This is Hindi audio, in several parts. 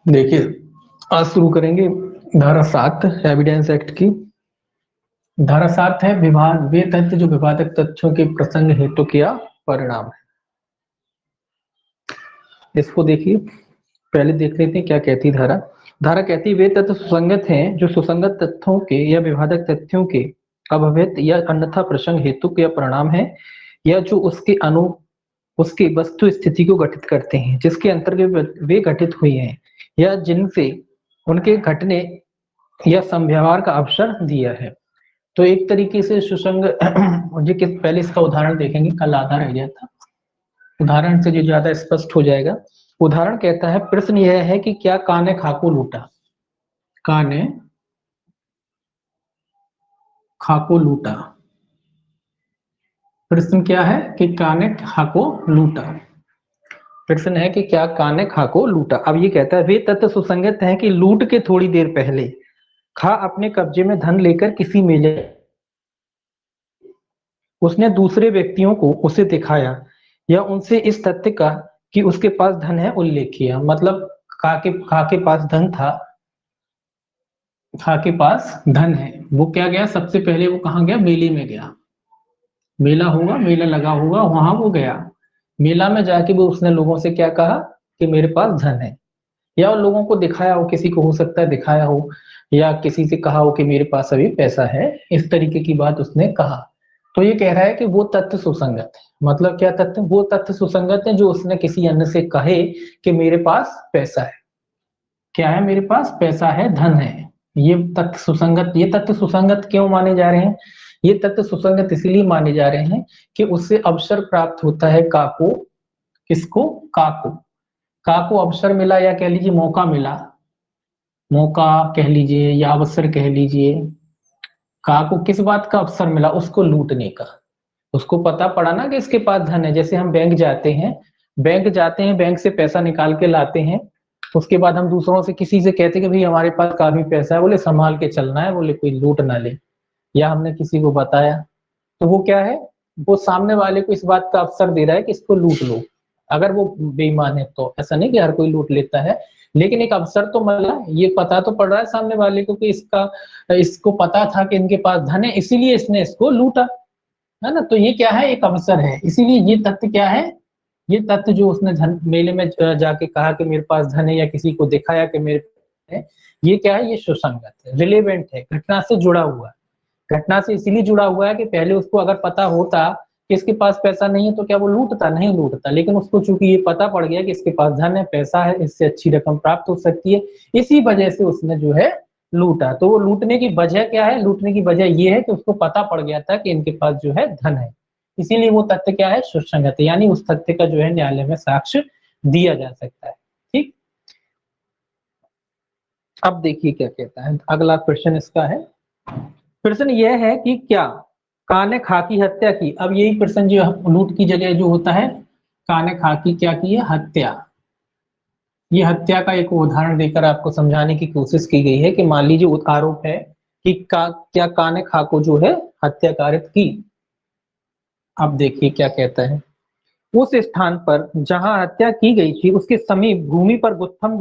देखिए, आज शुरू करेंगे धारा 7 एविडेंस एक्ट की। धारा 7 है विवाद वे तथ्य जो विवादक तथ्यों के प्रसंग हेतु क्या परिणाम है। इसको देखिए, पहले देख लेते हैं क्या कहती धारा। धारा कहती है वे तथ्य सुसंगत हैं जो सुसंगत तथ्यों के या विवादक तथ्यों के अभवित या अन्यथा प्रसंग हेतु के परिणाम है, या जो उसकी वस्तु स्थिति को गठित करते हैं जिसके अंतर्गत वे घटित हुई हैं, या जिनसे उनके घटने या संव्यवहार का अवसर दिया है। तो एक तरीके से सुसंग मुझे पहले इसका उदाहरण देखेंगे, कल आधा रह गया था। उदाहरण से जो ज्यादा स्पष्ट हो जाएगा। उदाहरण कहता है, प्रश्न यह है कि क्या कान ने खाको लूटा। कान ने खाको लूटा। प्रश्न क्या है कि कान ने खाको लूटा। प्रश्न है कि क्या कान ने खाको लूटा। अब ये कहता है वे तथ्य सुसंगत हैं कि लूट के थोड़ी देर पहले खा अपने कब्जे में धन लेकर किसी मेले उसने दूसरे व्यक्तियों को उसे दिखाया या उनसे इस तथ्य का कि उसके पास धन है उल्लेख किया। मतलब खा के पास धन था, खा के पास धन है, वो क्या गया सबसे पहले, वो कहाँ गया, मेले में गया। मेला होगा, मेला लगा होगा, वहां वो गया। मेला में जाके वो उसने लोगों से क्या कहा कि मेरे पास धन है, या उन लोगों को दिखाया हो, किसी को हो सकता है दिखाया हो, या किसी से कहा हो कि मेरे पास अभी पैसा है, इस तरीके की बात उसने कहा। तो ये कह रहा है कि वो तथ्य सुसंगत है। मतलब क्या तथ्य, वो तथ्य सुसंगत है जो उसने किसी अन्य से कहे कि मेरे पास पैसा है। क्या है, मेरे पास पैसा है, धन है। ये तथ्य सुसंगत, ये तथ्य सुसंगत क्यों माने जा रहे हैं। ये तथ्य सुसंगत इसलिए माने जा रहे हैं कि उससे अवसर प्राप्त होता है काको, किसको, काको। काको अवसर मिला, या कह लीजिए मौका मिला, मौका कह लीजिए या अवसर कह लीजिए। काको किस बात का अवसर मिला, उसको लूटने का। उसको पता पड़ा ना कि इसके पास धन है। जैसे हम बैंक जाते हैं, बैंक से पैसा निकाल के लाते हैं, उसके बाद हम दूसरों से किसी से कहते हैं कि भाई हमारे पास काफी पैसा है, बोले संभाल के चलना है, बोले कोई लूट ना ले, या हमने किसी को बताया, तो वो क्या है, वो सामने वाले को इस बात का अवसर दे रहा है कि इसको लूट लो। अगर वो बेईमान है तो ऐसा नहीं कि हर कोई लूट लेता है, लेकिन एक अवसर तो मिला, ये पता तो पड़ रहा है सामने वाले को कि इसको पता था कि इनके पास धन है, इसीलिए इसने इसको लूटा, है ना। तो ये क्या है, एक अवसर है। इसीलिए ये तथ्य क्या है, ये तथ्य जो उसने धन मेले में जाके कहा कि मेरे पास धन है, या किसी को दिखाया कि मेरे पास है, ये क्या है, ये सुसंगत है, रिलेवेंट है, घटना से जुड़ा हुआ है। घटना से इसीलिए जुड़ा हुआ है कि पहले उसको अगर पता होता कि इसके पास पैसा नहीं है तो क्या वो लूटता, नहीं लूटता, लेकिन उसको चूंकि ये पता पड़ गया कि इसके पास धन है, पैसा है, इससे अच्छी रकम प्राप्त हो सकती है, इसी वजह से उसने जो है लूटा। तो वो लूटने की वजह क्या है, लूटने की वजह ये है कि उसको पता पड़ गया था कि इनके पास जो है धन है, इसीलिए वो तथ्य क्या है, सुसंगत है, यानी उस तथ्य का जो है न्यायालय में साक्ष्य दिया जा सकता है। ठीक, अब देखिए क्या कहता है अगला क्वेश्चन इसका है। प्रश्न यह है कि क्या का ने खा की हत्या की। अब यही प्रश्न जो लूट की जगह जो होता है, का ने खा की क्या की है, हत्या। ये हत्या का एक उदाहरण देकर आपको समझाने की कोशिश की गई है कि मान लीजिए आरोप है कि क्या का ने खा को जो है हत्या कारित की। अब देखिए क्या कहता है, उस स्थान पर जहां हत्या की गई थी उसके समीप भूमि पर गुत्थम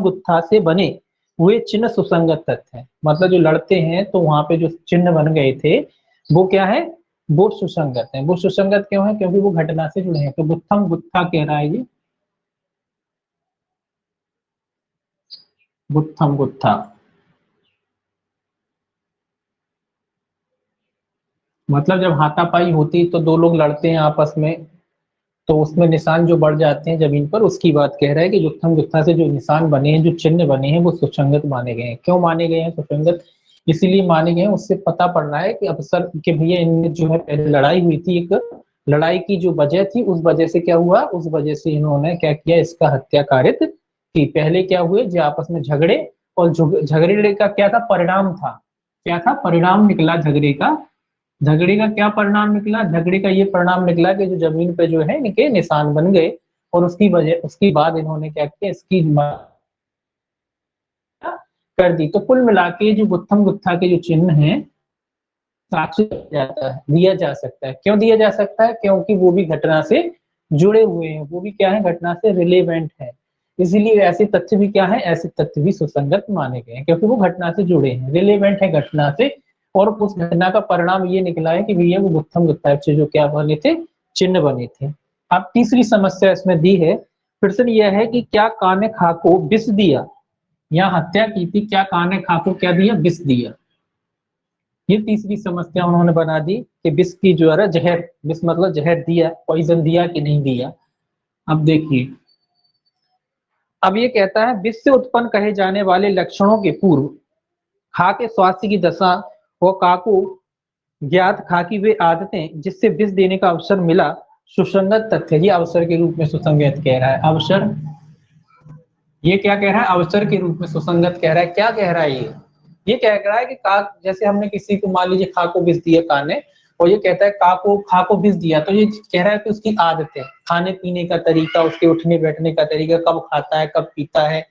गुत्था से बने हुए चिन्ह सुसंगत तथ्य है। मतलब जो लड़ते हैं तो वहां पे जो चिन्ह बन गए थे वो क्या है, वो सुसंगत है। वो सुसंगत क्यों है, क्योंकि वो घटना से जुड़े हैं। तो गुत्थम गुत्था कह रहा है ये, गुत्थम गुत्था, मतलब जब हाथापाई होती तो दो लोग लड़ते हैं आपस में, तो उसमें निशान जो बढ़ जाते हैं जमीन पर, उसकी बात कह रहा है कि गुत्थम गुत्था से जो निशान बने हैं, जो चिन्ह बने हैं, वो सुसंगत माने गए हैं। क्यों माने गए हैं सुसंगत, इसीलिए माने गए हैं, उससे पता पड़ रहा है कि अवसर के भैया इनमें जो है पहले लड़ाई हुई थी, एक लड़ाई की जो वजह थी, उस वजह से क्या हुआ, उस वजह से इन्होंने क्या किया, इसका हत्या कारित की। पहले क्या हुए जो आपस में झगड़े, और झगड़े का क्या था परिणाम था, क्या था परिणाम निकला झगड़े का। झगड़े का क्या परिणाम निकला, झगड़े का ये परिणाम निकला कि जो जमीन पे जो है इनके निशान बन गए, और उसकी वजह, उसके बाद इन्होंने क्या किया, इसकी कर दी। तो कुल मिला के जो गुत्थम गुत्था के जो चिन्ह हैं, साक्ष्य दिया जा सकता है। क्यों दिया जा सकता है, क्योंकि वो भी घटना से जुड़े हुए हैं, वो भी क्या है, घटना से रिलेवेंट है। इसीलिए ऐसे तथ्य भी क्या है, ऐसे तथ्य भी सुसंगत माने गए हैं क्योंकि वो घटना से जुड़े हैं, रिलेवेंट है घटना से, और उस घटना का परिणाम ये निकला है कि भैया वो गुत्थम गुत्था से जो क्या बने थे, चिन्ह बने थे। अब तीसरी समस्या इसमें दी है, प्रश्न यह है कि क्या काने खा को विष दिया, यहाँ हत्या की थी, क्या काने खा को क्या दिया, विष दिया। ये तीसरी समस्या उन्होंने बना दी कि विष की जो है जहर, विष मतलब जहर दिया, पॉइजन दिया कि नहीं दिया। अब देखिए, अब ये कहता है विष से उत्पन्न कहे जाने वाले लक्षणों के पूर्व खा के स्वास्थ्य की दशा व का को ज्ञात खा की वे आदतें जिससे विष देने का अवसर मिला सुसंगत तथ्य। ये अवसर के रूप में सुसंगत कह रहा है, अवसर, ये क्या कह रहा है, अवसर के रूप में सुसंगत कह रहा है। क्या कह रहा है ये कह रहा है कि का, जैसे हमने किसी को मान लीजिए खा को विष दिया का ने, और ये कहता है खा को विष दिया, तो ये कह रहा है कि उसकी आदतें, खाने पीने का तरीका, उसके उठने बैठने का तरीका, कब खाता है कब पीता है,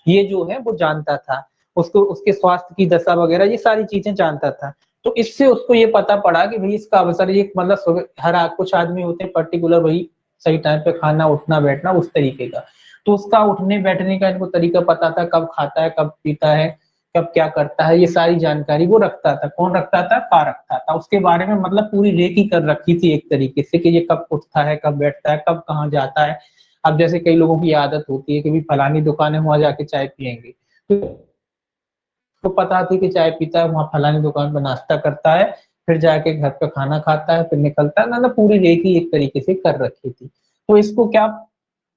ये जो है वो जानता था, उसको उसके स्वास्थ्य की दशा वगैरह ये सारी चीजें जानता था। तो इससे उसको ये पता पड़ा कि भाई इसका अवसर, ये मतलब हर कुछ आदमी होते हैं पर्टिकुलर वही सही टाइम पे खाना उठना बैठना उस तरीके का, तो उसका उठने बैठने का इनको तरीका पता था, कब खाता है कब पीता है कब क्या करता है, ये सारी जानकारी वो रखता था। कौन रखता था, का रखता था, उसके बारे में मतलब पूरी रेकी कर रखी थी एक तरीके से कि ये कब उठता है कब बैठता है कब कहाँ जाता है। अब जैसे कई लोगों की आदत होती है कि भी फलानी दुकान है वहां जाके चाय पियेंगे, तो पता थी कि चाय पीता है वहां फलानी दुकान पर नाश्ता करता है, फिर जाके घर पे खाना खाता है फिर निकलता है, मतलब पूरी रेकी एक तरीके से कर रखी थी। तो इसको क्या,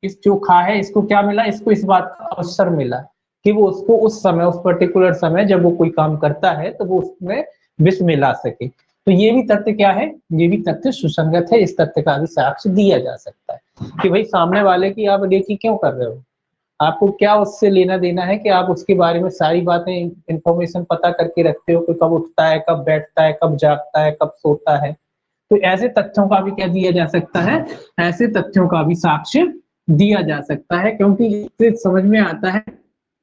इस जो खा है इसको क्या मिला, इसको इस बात का अवसर मिला कि वो उसको उस समय, उस पर्टिकुलर समय जब वो कोई काम करता है तो वो उसमें विष मिला सके। तो ये भी तथ्य क्या है, ये भी तथ्य सुसंगत है, इस तथ्य का भी साक्ष्य दिया जा सकता है कि भाई सामने वाले की आप रेकी क्यों कर रहे हो, आपको क्या उससे लेना देना है कि आप उसके बारे में सारी बातें इंफॉर्मेशन पता करके रखते हो कि कब उठता है कब बैठता है कब जागता है कब सोता है। तो ऐसे तथ्यों का भी क्या दिया जा सकता है, ऐसे तथ्यों का भी साक्ष्य दिया जा सकता है, क्योंकि इससे समझ में आता है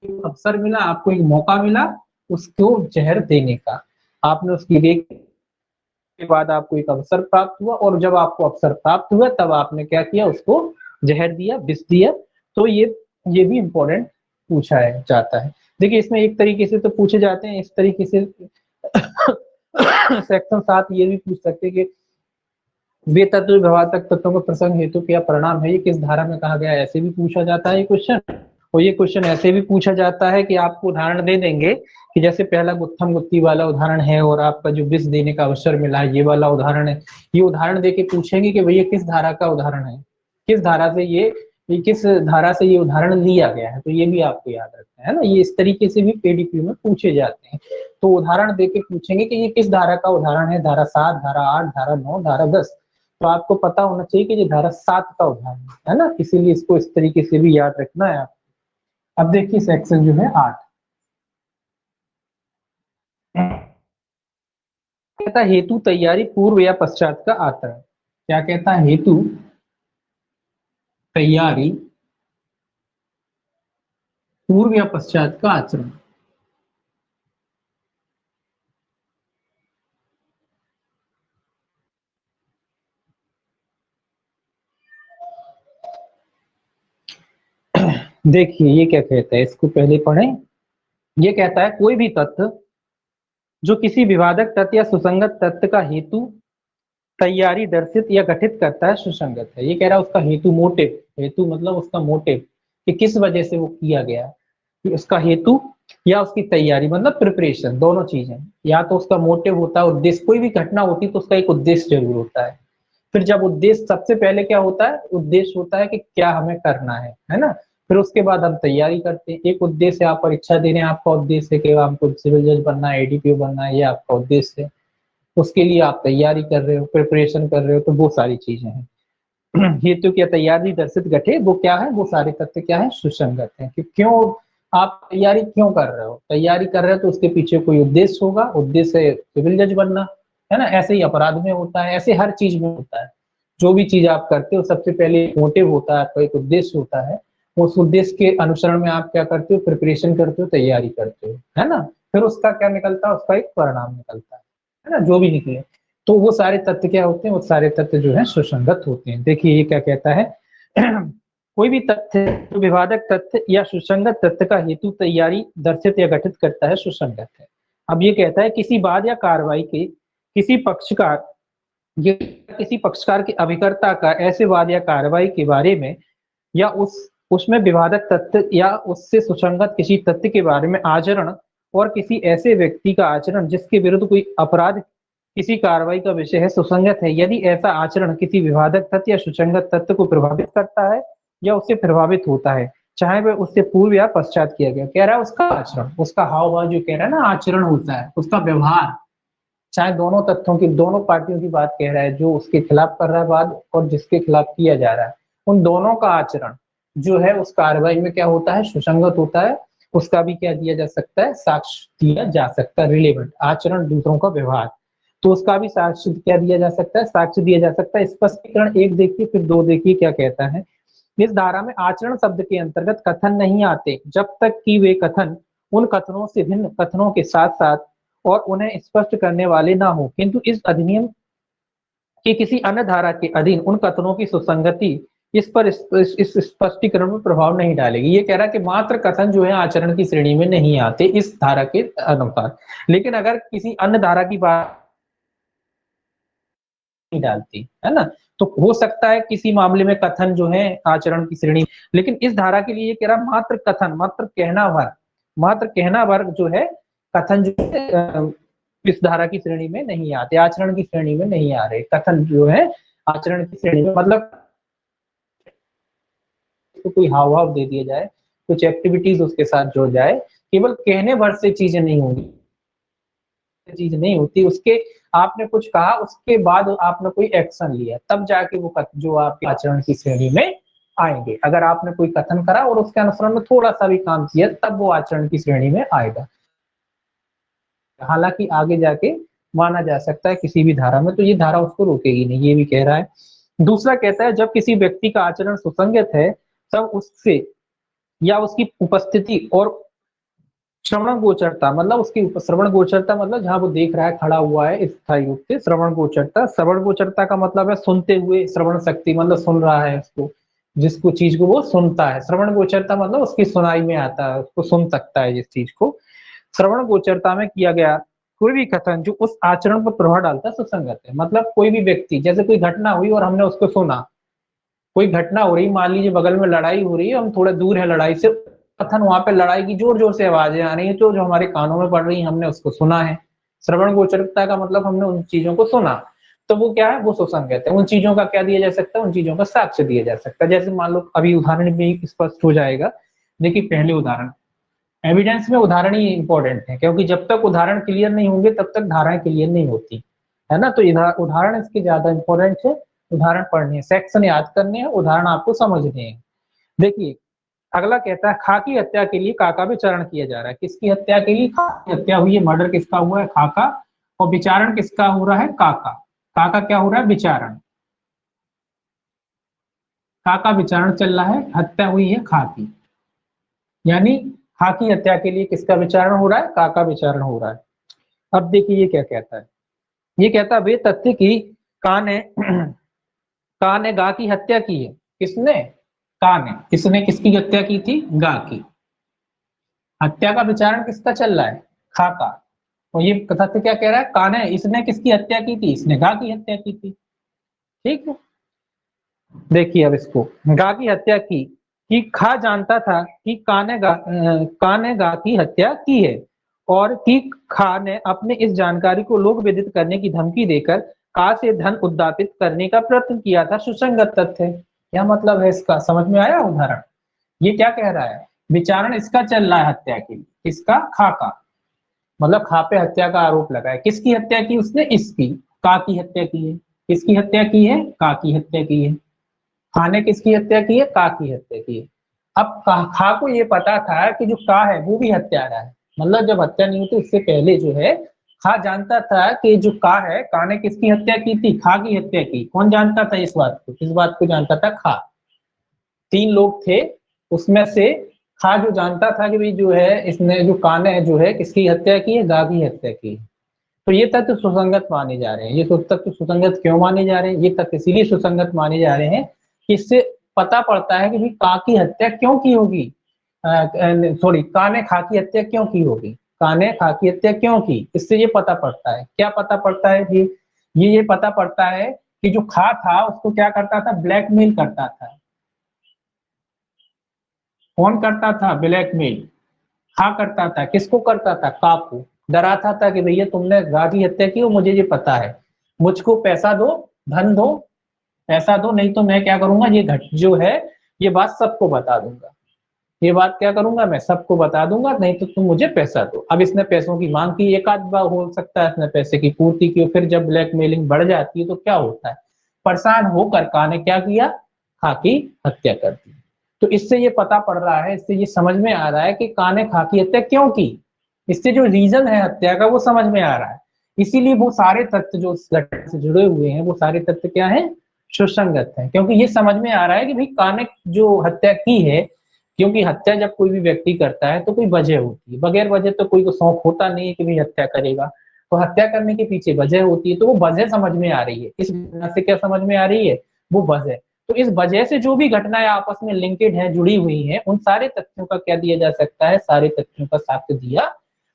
अवसर मिला, आपको एक मौका मिला उसको जहर देने का, आपने उसकी रेख के बाद आपको एक अवसर प्राप्त हुआ, और जब आपको अवसर प्राप्त हुआ तब आपने क्या किया, उसको जहर दिया, विष दिया। तो ये भी इम्पोर्टेंट पूछा है जाता है। देखिए इसमें एक तरीके से तो पूछे जाते हैं, इस तरीके से सेक्शन 7 ये भी पूछ सकते हैं कि वे तत्व व्यवहारक तत्वों का प्रसंग हेतु क्या परिणाम है, ये किस धारा में कहा गया है, ऐसे भी पूछा जाता है ये क्वेश्चन। और ये क्वेश्चन ऐसे भी पूछा जाता है कि आपको उदाहरण दे देंगे कि जैसे पहला गुत्थम गुत्ती वाला उदाहरण है और आपका जो विष देने का अवसर मिला है ये वाला उदाहरण है, ये उदाहरण देके पूछेंगे कि भैया किस धारा का उदाहरण है, किस धारा से ये किस धारा से ये उदाहरण लिया गया है, तो ये भी आपको याद रखना है ना, ये इस तरीके से भी पीडीपी में पूछे जाते हैं। तो उदाहरण देके पूछेंगे कि ये किस धारा का उदाहरण है, धारा 7, धारा 8, धारा 9, धारा 10, तो आपको पता होना चाहिए कि ये धारा 7 का उदाहरण है ना, इसीलिए इसको इस तरीके से भी याद रखना है। अब देखिए सेक्शन जो है 8 कहता है हेतु तैयारी पूर्व या पश्चात का आचरण। क्या कहता है, हेतु तैयारी पूर्व या पश्चात का आचरण। देखिए ये क्या कहता है, इसको पहले पढ़ें। ये कहता है कोई भी तत्व जो किसी विवादक तत्व या सुसंगत तत्व का हेतु तैयारी दर्शित या गठित करता है सुसंगत है। ये कह रहा है उसका हेतु, मोटिव, हेतु मतलब उसका मोटिव कि किस वजह से वो किया गया, कि उसका हेतु या उसकी तैयारी मतलब प्रिपरेशन, दोनों चीजें। या तो उसका मोटिव होता है उद्देश्य, कोई भी घटना होती है तो उसका एक उद्देश्य जरूर होता है। फिर जब उद्देश्य, सबसे पहले क्या होता है, उद्देश्य होता है कि क्या हमें करना है ना। फिर उसके बाद हम तैयारी करते हैं, एक उद्देश्य आप परीक्षा दे रहे हैं, आपका उद्देश्य है कि हमको सिविल जज बनना है, एडीपीओ बनना है, ये आपका उद्देश्य है, उसके लिए आप तैयारी कर रहे हो, प्रिपरेशन कर रहे हो, तो वो सारी चीजें हैं। हेतु क्या तैयारी दर्शित गठे, वो क्या है, वो सारे तथ्य क्या है, सुसंगत है कि क्यों आप तैयारी क्यों कर रहे हो, तैयारी कर रहे हो तो उसके पीछे कोई उद्देश्य होगा, उद्देश्य है सिविल जज बनना, है ना। ऐसे ही अपराध में होता है, ऐसे हर चीज में होता है, जो भी चीज आप करते हो सबसे पहले मोटिव होता है, आपका एक उद्देश्य होता है, उस उद्देश्य के अनुसरण में आप क्या करते हो, प्रिपरेशन करते हो, तैयारी करते हो, है ना। फिर उसका क्या निकलता है, उसका एक परिणाम निकलता है ना, जो भी निकले। तो वो सारे तत्व क्या होते हैं, वो सारे तत्व जो है सुसंगत होते हैं। देखिए ये क्या कहता है कोई भी तथ्य जो विवादक तथ्य या सुसंगत तथ्य का हेतु तैयारी दर्शित या गठित करता है सुसंगत है। अब ये कहता है किसी वाद या कार्रवाई के किसी पक्षकार ये किसी पक्षकार के अभिकर्ता का ऐसे वाद या कार्रवाई के बारे में या उसमें विवादक तथ्य या उससे सुसंगत किसी तथ्य के बारे में आचरण और किसी ऐसे व्यक्ति का आचरण जिसके विरुद्ध कोई अपराध किसी कार्रवाई का विषय है सुसंगत है यदि ऐसा आचरण किसी विवादक तथ्य या सुसंगत तथ्य को प्रभावित करता है या उससे प्रभावित होता है, चाहे वह उससे पूर्व या पश्चात किया गया। कह रहा है उसका आचरण, उसका हाव भाव जो कह रहा है ना आचरण होता है, उसका व्यवहार, चाहे दोनों तथ्यों की दोनों पार्टियों की बात कह रहा है, जो उसके खिलाफ कर रहा है बात और जिसके खिलाफ किया जा रहा है, उन दोनों का आचरण जो है उस कार्रवाई में क्या होता है, सुसंगत होता है। उसका भी क्या दिया जा सकता है, साक्ष्य दिया जा सकता है। रिलेवेंट आचरण दूसरों का व्यवहार, तो उसका भी साक्ष्य क्या दिया जा सकता है, साक्ष्य दिया जा सकता है। स्पष्टीकरण एक देखिए फिर दो देखिए क्या कहता है। इस धारा में आचरण शब्द के अंतर्गत कथन नहीं आते जब तक कि वे कथन उन कथनों से भिन्न कथनों के साथ साथ और उन्हें स्पष्ट करने वाले ना हो, किंतु इस अधिनियम के किसी अन्य धारा के अधीन उन कथनों की सुसंगति इस पर इस स्पष्टीकरण पर प्रभाव नहीं डालेगी। ये कह रहा है कि मात्र कथन जो है आचरण की श्रेणी में नहीं आते इस धारा के अनुसार, लेकिन अगर किसी अन्य धारा की बात नहीं डालती है ना, तो हो सकता है किसी मामले में कथन जो है आचरण की श्रेणी, लेकिन इस धारा के लिए ये कह रहा मात्र कथन, मात्र कहना वर्ग जो है कथन जो है इस धारा की श्रेणी में नहीं आते, आचरण की श्रेणी में नहीं आ रहे। कथन जो है आचरण की श्रेणी में मतलब तो कोई हाव भाव दे दिया जाए, कुछ एक्टिविटीज उसके साथ जोड़ जाए, केवल कहने भर से चीजें नहीं होंगी, चीज नहीं होती, उसके आपने कुछ कहा उसके बाद आपने कोई एक्शन लिया तब जाके वो जो आपके आचरण की श्रेणी में आएंगे। अगर आपने कोई कथन करा और उसके अनुसरण में थोड़ा सा भी काम किया तब वो आचरण की श्रेणी में आएगा। हालांकि आगे जाके माना जा सकता है किसी भी धारा में, तो ये धारा उसको रोकेगी नहीं, ये भी कह रहा है। दूसरा कहता है जब किसी व्यक्ति का आचरण सुसंगत है तब उससे या उसकी उपस्थिति और श्रवण गोचरता मतलब उसकी श्रवण गोचरता मतलब जहां वो देख रहा है खड़ा हुआ है स्थायी रूप से, श्रवण गोचरता, श्रवण गोचरता का मतलब है सुनते हुए, श्रवण शक्ति मतलब सुन रहा है उसको, जिसको चीज को वो सुनता है। श्रवण गोचरता मतलब उसकी सुनाई में आता है, उसको सुन सकता है जिस चीज को। श्रवण गोचरता में किया गया कोई भी कथन जो उस आचरण पर प्रभाव डालता है सुसंगत है। मतलब कोई भी व्यक्ति, जैसे कोई घटना हुई और हमने उसको सुना, कोई घटना हो रही, मान लीजिए बगल में लड़ाई हो रही है, हम थोड़ा दूर है लड़ाई से, कथन वहां पे लड़ाई की जोर जोर से आवाजें आ रही है जो हमारे कानों में पड़ रही है, हमने उसको सुना है। श्रवण गोचरता का मतलब हमने उन चीजों को सुना, तो वो क्या है, वो सुसंगत है। उन चीजों का क्या दिया जा सकता है, उन चीजों का साक्ष्य दिया जा सकता है। जैसे मान लो अभी उदाहरण भी स्पष्ट हो जाएगा। देखिए पहले उदाहरण, एविडेंस में उदाहरण ही इंपॉर्टेंट है, क्योंकि जब तक उदाहरण क्लियर नहीं होंगे तब तक धाराएं क्लियर नहीं होती है ना। तो उदाहरण इसके ज्यादा इंपॉर्टेंट है, उदाहरण पढ़ने हैं, सेक्शन याद करने हैं, उदाहरण आपको समझने हैं। देखिए अगला कहता है खा की हत्या के लिए काका विचारण किया जा रहा है। किसकी हत्या के लिए, खा की हत्या हुई है, मर्डर किसका हुआ है, खाका, और विचारण किसका हो रहा है, काका। काका क्या हो रहा है, विचारण, काका विचारण चल रहा है, हत्या हुई है खा की, यानी खा की हत्या के लिए किसका विचारण हो रहा है, काका विचारण हो रहा है। अब देखिए ये क्या कहता है, ये कहता है वे तथ्य की का ने का ने गा की हत्या की है। किसने, का ने, किसने किसकी हत्या की थी, गा की। हत्या का विचारण किसका चल रहा है, खा का। और ये तथ्य क्या कह रहा है, का ने, इसने किसकी हत्या की थी, इसने गा की हत्या की थी। ठीक है, देखिए अब इसको, गा की हत्या की कि खा जानता था कि का ने गा की हत्या की है, और कि खा ने अपने इस जानकारी को लोक विदित करने की धमकी देकर का से धन उद्दापित करने का प्रयत्न किया था। सुसंगत तथ्य है। क्या मतलब है इसका, समझ में आया उदाहरण। ये क्या कह रहा है, विचारण इसका चल रहा है हत्या के लिए, किसका, खा का, मतलब खा पे हत्या का आरोप लगा है। किसकी हत्या की उसने, इसकी, का की हत्या की है। किसकी हत्या की है, का की हत्या की है। खा ने किसकी हत्या की है, का की हत्या की है। अब खा को ये पता था कि जो का है वो भी हत्यारा है, मतलब जब हत्या नहीं हुई इससे पहले जो है खा जानता था कि जो का है, का ने किसकी हत्या की थी, खा की हत्या की। कौन जानता था इस बात को, इस बात को जानता था खा। तीन लोग थे, उसमें से खा जो जानता था कि भाई जो है इसने, जो का ने जो है किसकी हत्या की है, गा की हत्या की है। तो ये तथ्य सुसंगत माने जा रहे हैं। ये तथ्य सुसंगत क्यों माने जा रहे हैं? ये तथ्य इसीलिए सुसंगत माने जा रहे हैं कि इससे पता पड़ता है कि भाई का की हत्या क्यों की होगी, सॉरी, का ने खा की हत्या क्यों की होगी, का ने खा की हत्या क्यों की, इससे ये पता पड़ता है। क्या पता पड़ता है जी? ये पता पड़ता है कि जो खा था उसको क्या करता था, ब्लैकमेल करता था। कौन करता था ब्लैकमेल? खा करता था। किसको करता था? का को डराता था कि भैया तुमने गा की हत्या की, मुझे ये पता है, मुझको पैसा दो, धन दो, पैसा दो, नहीं तो मैं क्या करूंगा, ये घट जो है ये बात सबको बता दूंगा, ये बात क्या करूंगा, मैं सबको बता दूंगा, नहीं तो तुम मुझे पैसा दो। अब इसने पैसों की मांग की, एक आध बार हो सकता है इसने पैसे की पूर्ति की, फिर जब ब्लैकमेलिंग बढ़ जाती है तो क्या होता है, परेशान होकर का ने क्या किया, खा की हत्या कर दी। तो इससे ये पता पड़ रहा है, इससे ये समझ में आ रहा है कि का ने खा की हत्या क्यों की, इससे जो रीजन है हत्या का वो समझ में आ रहा है। इसीलिए वो सारे तथ्य जो उस घटना से जुड़े हुए हैं वो सारे तथ्य क्या है, सुसंगत है, क्योंकि ये समझ में आ रहा है कि भाई का ने जो हत्या की है, क्योंकि हत्या जब कोई भी व्यक्ति करता है तो कोई वजह होती है, बगैर वजह तो कोई को शौक होता नहीं है कि भाई हत्या करेगा, तो हत्या करने के पीछे वजह होती है, तो वो वजह समझ में आ रही है। इस घटना से क्या समझ में आ रही है, वो वजह। तो इस वजह से जो भी घटनाएं आपस में लिंकेड है, जुड़ी हुई है, उन सारे तथ्यों का क्या दिया जा सकता है, सारे तथ्यों का साक्ष्य दिया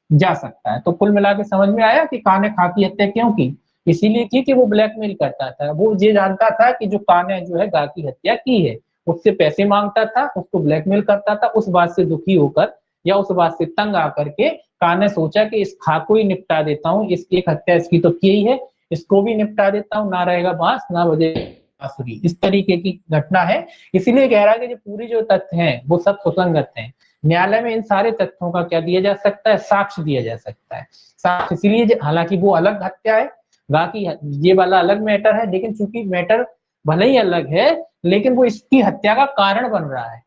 जा सकता है। तो कुल मिला के समझ में आया कि का ने खा की हत्या क्यों की, इसीलिए की कि वो ब्लैकमेल करता था, वो ये जानता था कि जो का ने जो है गा की हत्या की है, उससे पैसे मांगता था, उसको ब्लैकमेल करता था। उस बात से दुखी होकर या उस बात से तंग आकर के का ने सोचा कि इस खा को ही निपटा देता हूँ, इसकी एक हत्या इसकी तो की ही है, इसको भी निपटा देता हूँ, ना रहेगा बांस ना बजे बांसुरी। इस तरीके की घटना है। इसीलिए कह रहा है कि जो पूरी जो तथ्य हैं वो सब सुसंगत हैं। न्यायालय में इन सारे तथ्यों का क्या दिया जा सकता है, साक्ष्य दिया जा सकता है। साक्ष्य इसीलिए, हालांकि वो अलग हत्या है, बाकी ये वाला अलग मैटर है, लेकिन चूंकि मैटर भले ही अलग है लेकिन वो इसकी हत्या का कारण बन रहा है,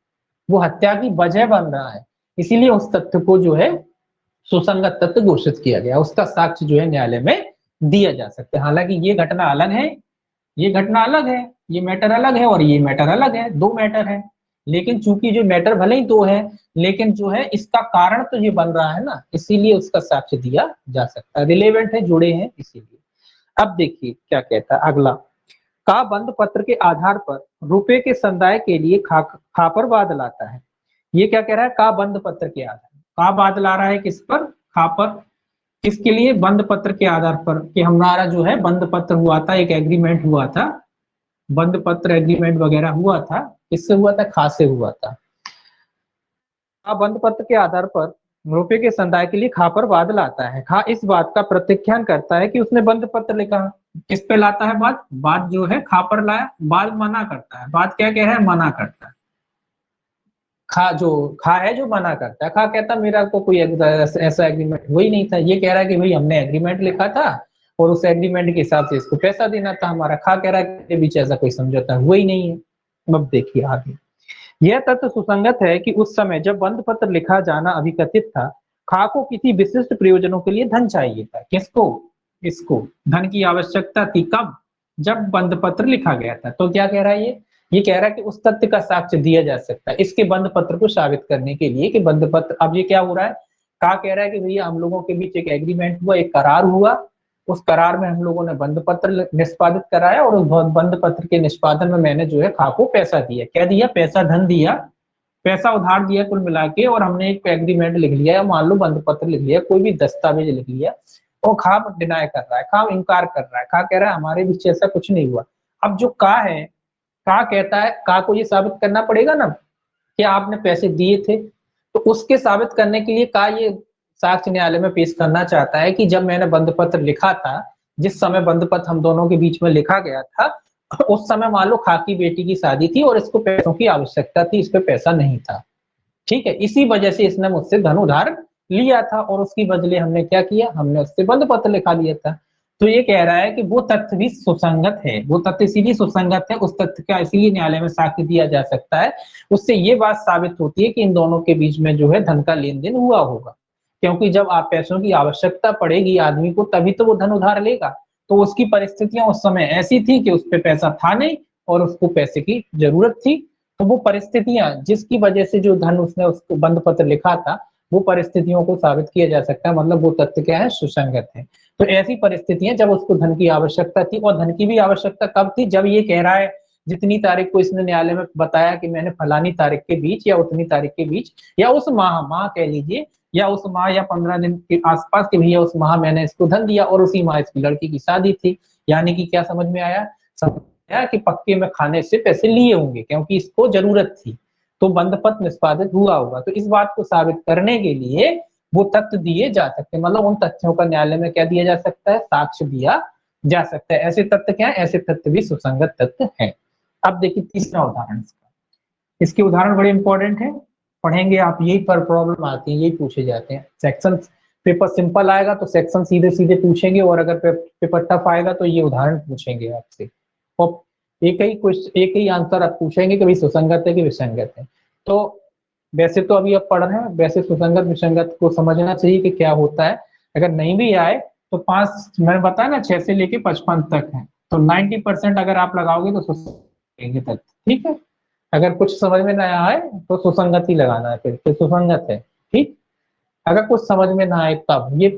वो हत्या की वजह बन रहा है, इसीलिए उस तथ्य को जो है सुसंगत तथ्य घोषित किया गया, उसका साक्ष्य जो है न्यायालय में दिया जा सकता है। हालांकि ये घटना अलग है, ये घटना अलग है, ये मैटर अलग है और ये मैटर अलग है, दो मैटर है। लेकिन चूंकि जो मैटर भले ही दो है लेकिन जो है इसका कारण तो ये बन रहा है ना, इसीलिए उसका साक्ष्य दिया जा सकता है, रिलेवेंट है, जुड़े हैं इसीलिए। अब देखिए क्या कहता है अगला, का बंद पत्र के आधार पर रुपए के संदाय के लिए खापर वाद लाता है। ये क्या कह रहा है, का बंद पत्र के आधार, का वाद ला रहा है किस पर, खापर, किसके लिए, बंद पत्र के आधार पर, कि हमारा जो है बंद पत्र हुआ था, एक एग्रीमेंट हुआ था, बंद पत्र एग्रीमेंट वगैरह हुआ था, किससे हुआ था, खा से हुआ था। खा बंद पत्र के आधार पर रुपए के संदाय के लिए खा पर वाद लाता है। खा इस बात का प्रत्याख्यान करता है कि उसने बंद पत्र लिखा। किस पे लाता है बात, बात जो है खा पर लाया, बात मना करता है, बात क्या कह रहा है, मना करता है। खा जो खा है जो मना करता है, खा कहता मेरा तो कोई ऐसा एग्रीमेंट हुआ ही नहीं था, ये कह रहा है कि भाई हमने एग्रीमेंट लिखा था और उस एग्रीमेंट के हिसाब से इसको पैसा देना था हमारा। खा कह रहा है कि बीच ऐसा कोई समझौता हुआ ही नहीं है। अब देखिए आगे, यह तथ्य सुसंगत है कि उस समय जब बंद पत्र लिखा जाना अभिकथित था, खा को किसी विशिष्ट प्रयोजनों के लिए धन चाहिए था। किसको, इसको धन की आवश्यकता थी, कब, जब बंद पत्र लिखा गया था। तो क्या कह रहा है ये कह रहा है कि उस तथ्य का साक्ष्य दिया जा सकता है इसके बंद पत्र को साबित करने के लिए कि बंद पत्र, अब ये क्या हो रहा है, का कह रहा है कि भैया हम लोगों के बीच एक एग्रीमेंट हुआ, एक करार हुआ, उस करार में हम लोगों ने बंद पत्र निष्पादित कराया और उस बंद पत्र के निष्पादन में मैंने जो है खा को पैसा दिया, क्या दिया, पैसा, धन दिया, पैसा उधार दिया कुल मिला के, और हमने एक एग्रीमेंट लिख लिया या मान लो बंद पत्र लिख लिया, कोई भी दस्तावेज लिख लिया, और खा डिनाई कर रहा है, खा इनकार कर रहा है, खा कह रहा है हमारे बीच ऐसा कुछ नहीं हुआ। अब जो का है, का कहता है, का को ये साबित करना पड़ेगा ना कि आपने पैसे दिए थे, तो उसके साबित करने के लिए का ये साक्ष्य न्यायालय में पेश करना चाहता है कि जब मैंने बंद पत्र लिखा था, जिस समय बंद पत्र हम दोनों के बीच में लिखा गया था, उस समय मान लो खा की बेटी की शादी थी और इसको पैसों की आवश्यकता थी, इस पे पैसा नहीं था, ठीक है, इसी वजह से इसने मुझसे धन उधार लिया था और उसकी बदले हमने क्या किया, हमने उससे बंद पत्र लिखा लिया था। तो ये कह रहा है कि वो तथ्य भी सुसंगत है, वो तथ्य इसीलिए सुसंगत है, उस तथ्य का इसीलिए न्यायालय में साक्ष्य दिया जा सकता है। उससे ये बात साबित होती है कि इन दोनों के बीच में जो है धन का लेन देन हुआ होगा, क्योंकि जब आप पैसों की आवश्यकता पड़ेगी आदमी को तभी तो वो धन उधार लेगा। तो उसकी परिस्थितियां उस समय ऐसी थी कि उस पर पैसा था नहीं और उसको पैसे की जरूरत थी, तो वो परिस्थितियां जिसकी वजह से जो धन उसने उसको बंद पत्र लिखा था, वो परिस्थितियों को साबित किया जा सकता है, मतलब वो तथ्य क्या है, सुसंगत है। तो ऐसी परिस्थितियां जब उसको धन की आवश्यकता थी, और धन की भी आवश्यकता कब थी, जब ये कह रहा है जितनी तारीख को इसने न्यायालय में बताया कि मैंने फलानी तारीख के बीच या उतनी तारीख के बीच या उस माह कह लीजिए, या उस माह या 15 दिन के आसपास के भैया उस माह मैंने इसको धन दिया और उसी माह इसकी लड़की की शादी थी। यानी कि क्या समझ में आया, समझ आया कि पक्के में खाने से पैसे लिए होंगे क्योंकि इसको जरूरत थी, तो बंधपत्र निष्पादित हुआ होगा। तो इस बात को साबित करने के लिए वो तथ्य दिए जा सकते हैं, मतलब उन तथ्यों का न्यायालय में क्या दिया जा सकता है, साक्ष्य दिया जा सकता है। ऐसे तथ्य क्या है, ऐसे तथ्य भी सुसंगत तथ्य है। अब देखिए तीसरा उदाहरण इसका, इसके उदाहरण बड़े इंपॉर्टेंट है, पढ़ेंगे आप, यही पर प्रॉब्लम आती है, यही पूछे जाते हैं। सेक्शन पेपर सिंपल आएगा तो सेक्शन सीधे सीधे पूछेंगे, और अगर पेपर टफ आएगा तो ये उदाहरण पूछेंगे आपसे, और एक ही आंसर आप पूछेंगे कि भाई सुसंगत है कि विसंगत है। तो वैसे तो अभी आप पढ़ रहे हैं, वैसे सुसंगत विसंगत को समझना चाहिए कि क्या होता है। अगर नहीं भी आए तो 5, मैंने बताया ना 6 से लेके 55 तक है, तो 90% अगर आप लगाओगे तो सुसंगत तक, ठीक है। अगर कुछ समझ में ना आए तो सुसंगत ही लगाना है, फिर सुसंगत है, ठीक। अगर कुछ समझ में ना आए तब ये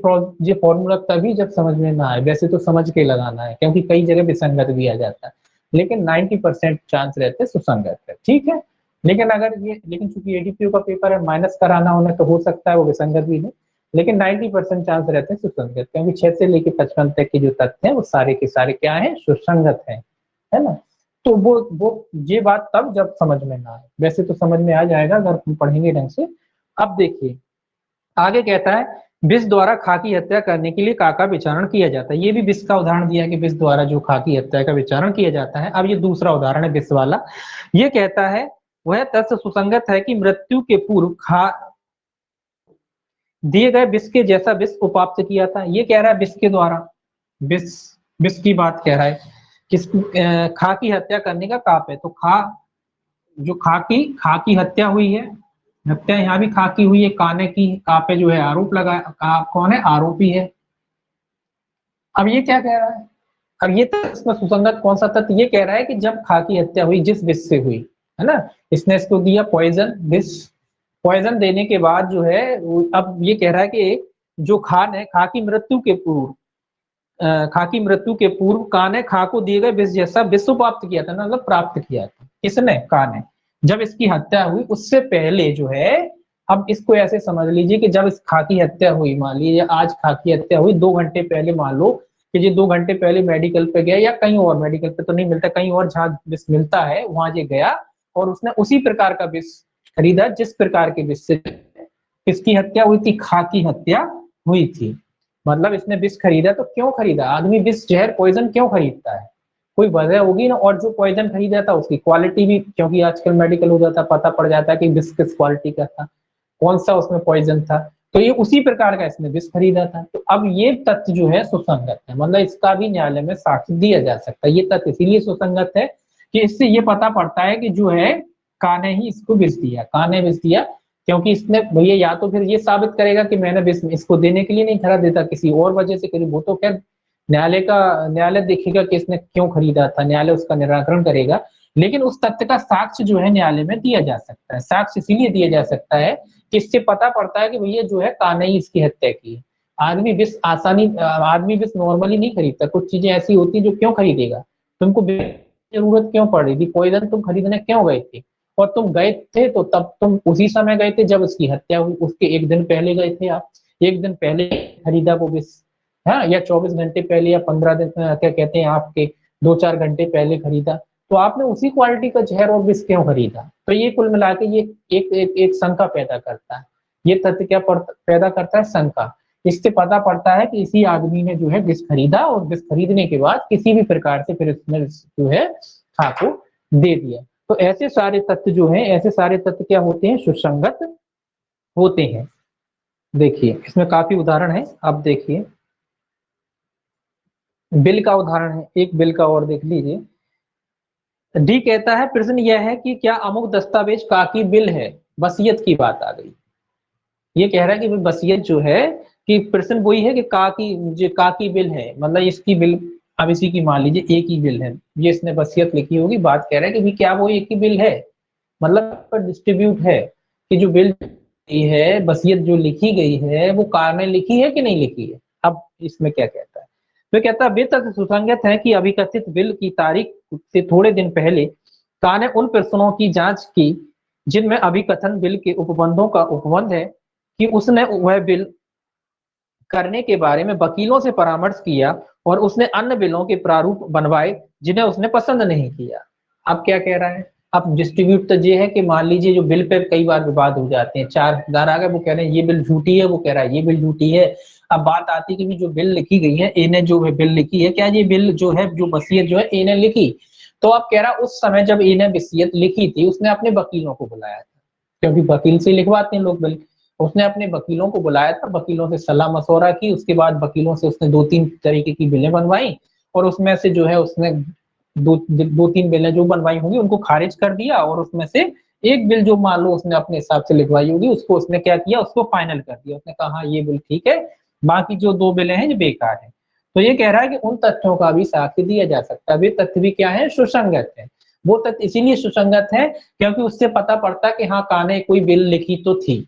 फॉर्मूला तभी जब समझ में ना आए, वैसे तो समझ के लगाना है क्योंकि कई जगह विसंगत भी आ जाता है, लेकिन 90% चांस रहते सुसंगत है, ठीक है। लेकिन चूंकि एडीपीयू का पेपर है, माइनस कराना उन्हें तो हो सकता है वो विसंगत भी नहीं, लेकिन 90% चांस रहते हैं सुसंगत, क्योंकि 6 से लेकर 55 तक के जो तथ्य हैं वो सारे के सारे क्या है, सुसंगत है ना। तो वो ये बात तब जब समझ में ना आए, वैसे तो समझ में आ जाएगा अगर हम पढ़ेंगे ढंग से। अब देखिए आगे कहता है, विष द्वारा खा की हत्या करने के लिए का विचारण किया जाता है। ये भी विष का उदाहरण दिया कि विष द्वारा जो खा की हत्या का विचारण किया जाता है। अब ये दूसरा उदाहरण है विष वाला। ये कहता है वह तथ्य सुसंगत है कि मृत्यु के पूर्व खा दिए गए विष के जैसा विष उपाप्त किया था। ये कह रहा है विष के द्वारा, विष विष की बात कह रहा है, किस खा की हत्या करने का काप है। तो जो खा की हत्या हुई है, हत्या यहाँ भी खा की हुई है, काने की का पे जो है आरोप लगा, कौन है, आरोपी है। अब ये क्या कह रहा है, अब ये तो इसमें सुसंगत कौन सा तथ्य, ये कह रहा है कि जब खा की हत्या हुई जिस विष से हुई है ना, इसने इसको दिया पॉइजन विष, पॉइजन देने के बाद जो है अब ये कह रहा है कि जो खान है, खा की मृत्यु के पूर्व खा की मृत्यु के पूर्व का ने खा को दिए गए विष जैसा विष प्राप्त किया था ना, मतलब प्राप्त किया था किसने, का ने। जब इसकी हत्या हुई उससे पहले जो है, अब इसको ऐसे समझ लीजिए कि जब इस खा की हत्या हुई, मान लीजिए आज खा की हत्या हुई 2 घंटे पहले, मान लो कि ये 2 घंटे पहले मेडिकल पे गया, या कहीं और, मेडिकल पे तो नहीं मिलता, कहीं और जहाँ विष मिलता है वहां ये गया और उसने उसी प्रकार का विष खरीदा जिस प्रकार के विष से इसकी हत्या हुई थी, खा की हत्या हुई थी। मतलब इसने विष खरीदा, तो क्यों खरीदा, आदमी विष जहर पॉइजन क्यों खरीदता है, कोई वजह होगी ना। और जो पॉइजन खरीदा था उसकी क्वालिटी भी, क्योंकि आजकल मेडिकल हो जाता, पता पड़ जाता है कि विष किस क्वालिटी का था, कौन सा उसमें पॉइजन था, तो ये उसी प्रकार का इसने विष खरीदा था। तो अब ये तथ्य जो है सुसंगत है, मतलब इसका भी न्यायालय में साक्ष्य दिया जा सकता है। ये तथ्य इसीलिए सुसंगत है कि इससे ये पता पड़ता है कि जो है का ने ही इसको विष दिया, का ने विष दिया, क्योंकि इसने भैया या तो फिर ये साबित करेगा कि मैंने विष इसको देने के लिए नहीं खरीदा देता, किसी और वजह से खरीद, वो तो खैर न्यायालय देखेगा कि इसने क्यों खरीदा था, न्यायालय उसका निराकरण करेगा। लेकिन उस तथ्य का साक्ष्य जो है न्यायालय में दिया जा सकता है। साक्ष्य इसीलिए दिया जा सकता है कि इससे पता पड़ता है कि भैया जो है का ने ही इसकी हत्या की। आदमी विष नॉर्मली नहीं खरीदता, कुछ चीजें ऐसी होती है जो क्यों खरीदेगा, तुमको जरूरत क्यों पड़ रही थी, पॉइजन तुम खरीदने क्यों गए थे, और तुम गए थे तो तब तुम उसी समय गए थे जब उसकी हत्या हुई, उसके 1 दिन पहले गए थे आप, 1 दिन पहले खरीदा वो विष, हाँ, या 24 घंटे पहले, या 15 दिन, क्या कहते हैं आपके 2-4 घंटे पहले खरीदा, तो आपने उसी क्वालिटी का जहर और विष क्यों खरीदा। तो ये कुल मिला के ये एक शंका पैदा करता है। ये तथ्य क्या पैदा करता है, शंका। इससे पता पड़ता है कि इसी आदमी ने जो है विष खरीदा, और विष खरीदने के बाद किसी भी प्रकार से फिर इसने जो है खा को दे दिया। तो ऐसे सारे तथ्य जो हैं, ऐसे सारे तथ्य क्या होते हैं, सुसंगत होते हैं। देखिए इसमें काफी उदाहरण है, अब देखिए बिल का उदाहरण है, एक बिल का और देख लीजिए। डी कहता है प्रश्न यह है कि क्या अमुक दस्तावेज का की बिल है, वसीयत की बात आ गई। ये कह रहा है कि वसीयत जो है, कि प्रश्न वही है कि का की बिल है, मतलब इसकी बिल, अब इसी की मान लीजिए एक ही बिल है, ये इसने वसीयत लिखी होगी, बात कह रहा है कि क्या वो एक ही बिल है, मतलब डिस्ट्रीब्यूट है, कि जो बिल है, वसीयत जो लिखी गई है वो कार ने लिखी है कि नहीं लिखी है। अब इसमें क्या कहता है, तो कहता है वे तथ्य सुसंगत है कि अभिकथित बिल की तारीख से थोड़े दिन पहले का ने उन प्रश्नों की जांच की जिनमें अभिकथन बिल के उपबंधों का उपबंध है कि उसने वह बिल करने के बारे में वकीलों से परामर्श किया और उसने अन्य बिलों के प्रारूप बनवाए जिन्हें उसने पसंद नहीं किया। अब क्या कह रहा है, अब डिस्ट्रीब्यूट तो ये है कि मान लीजिए जो बिल पे कई बार विवाद हो जाते हैं, 4 आ गए, वो कह रहे हैं ये बिल झूठी है, वो कह रहा है ये बिल झूठी है। अब बात आती है कि जो बिल लिखी गई है, ए ने जो है बिल लिखी है, क्या ये बिल जो है जो वसीयत जो है ए ने लिखी? तो अब कह रहा उस समय जब ए ने वसीयत लिखी थी उसने अपने वकीलों को बुलाया था, क्योंकि वकील से लिखवाते हैं लोग बिल। उसने अपने वकीलों को बुलाया था, वकीलों से सलाह मशवरा की, उसके बाद वकीलों से उसने 2-3 तरीके की बिलें बनवाई और उसमें से जो है उसने दो तीन बिलें जो बनवाई होंगी उनको खारिज कर दिया और उसमें से एक बिल जो मान लो उसने अपने हिसाब से लिखवाई होगी उसको उसने क्या किया, उसको फाइनल कर दिया। उसने कहा हाँ ये बिल ठीक है, बाकी जो 2 बिलें हैं ये बेकार है। तो ये कह रहा है कि उन तथ्यों का भी साक्ष्य दिया जा सकता है। वे तथ्य भी क्या है, सुसंगत है। वो तथ्य इसीलिए सुसंगत है क्योंकि उससे पता पड़ता कि हाँ काने कोई बिल लिखी तो थी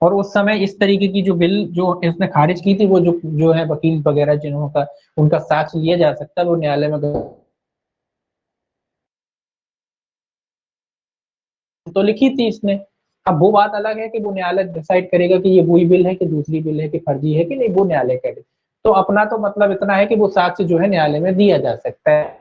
और उस समय इस तरीके की जो बिल जो इसने खारिज की थी वो जो है वकील वगैरह जिन्होंने उनका साक्ष्य लिया जा सकता है वो न्यायालय में तो लिखी थी इसने। अब वो बात अलग है कि वो न्यायालय डिसाइड करेगा कि ये वही बिल है कि दूसरी बिल है कि फर्जी है कि नहीं, वो न्यायालय करे। तो अपना तो मतलब इतना है कि वो साक्ष्य जो है न्यायालय में दिया जा सकता है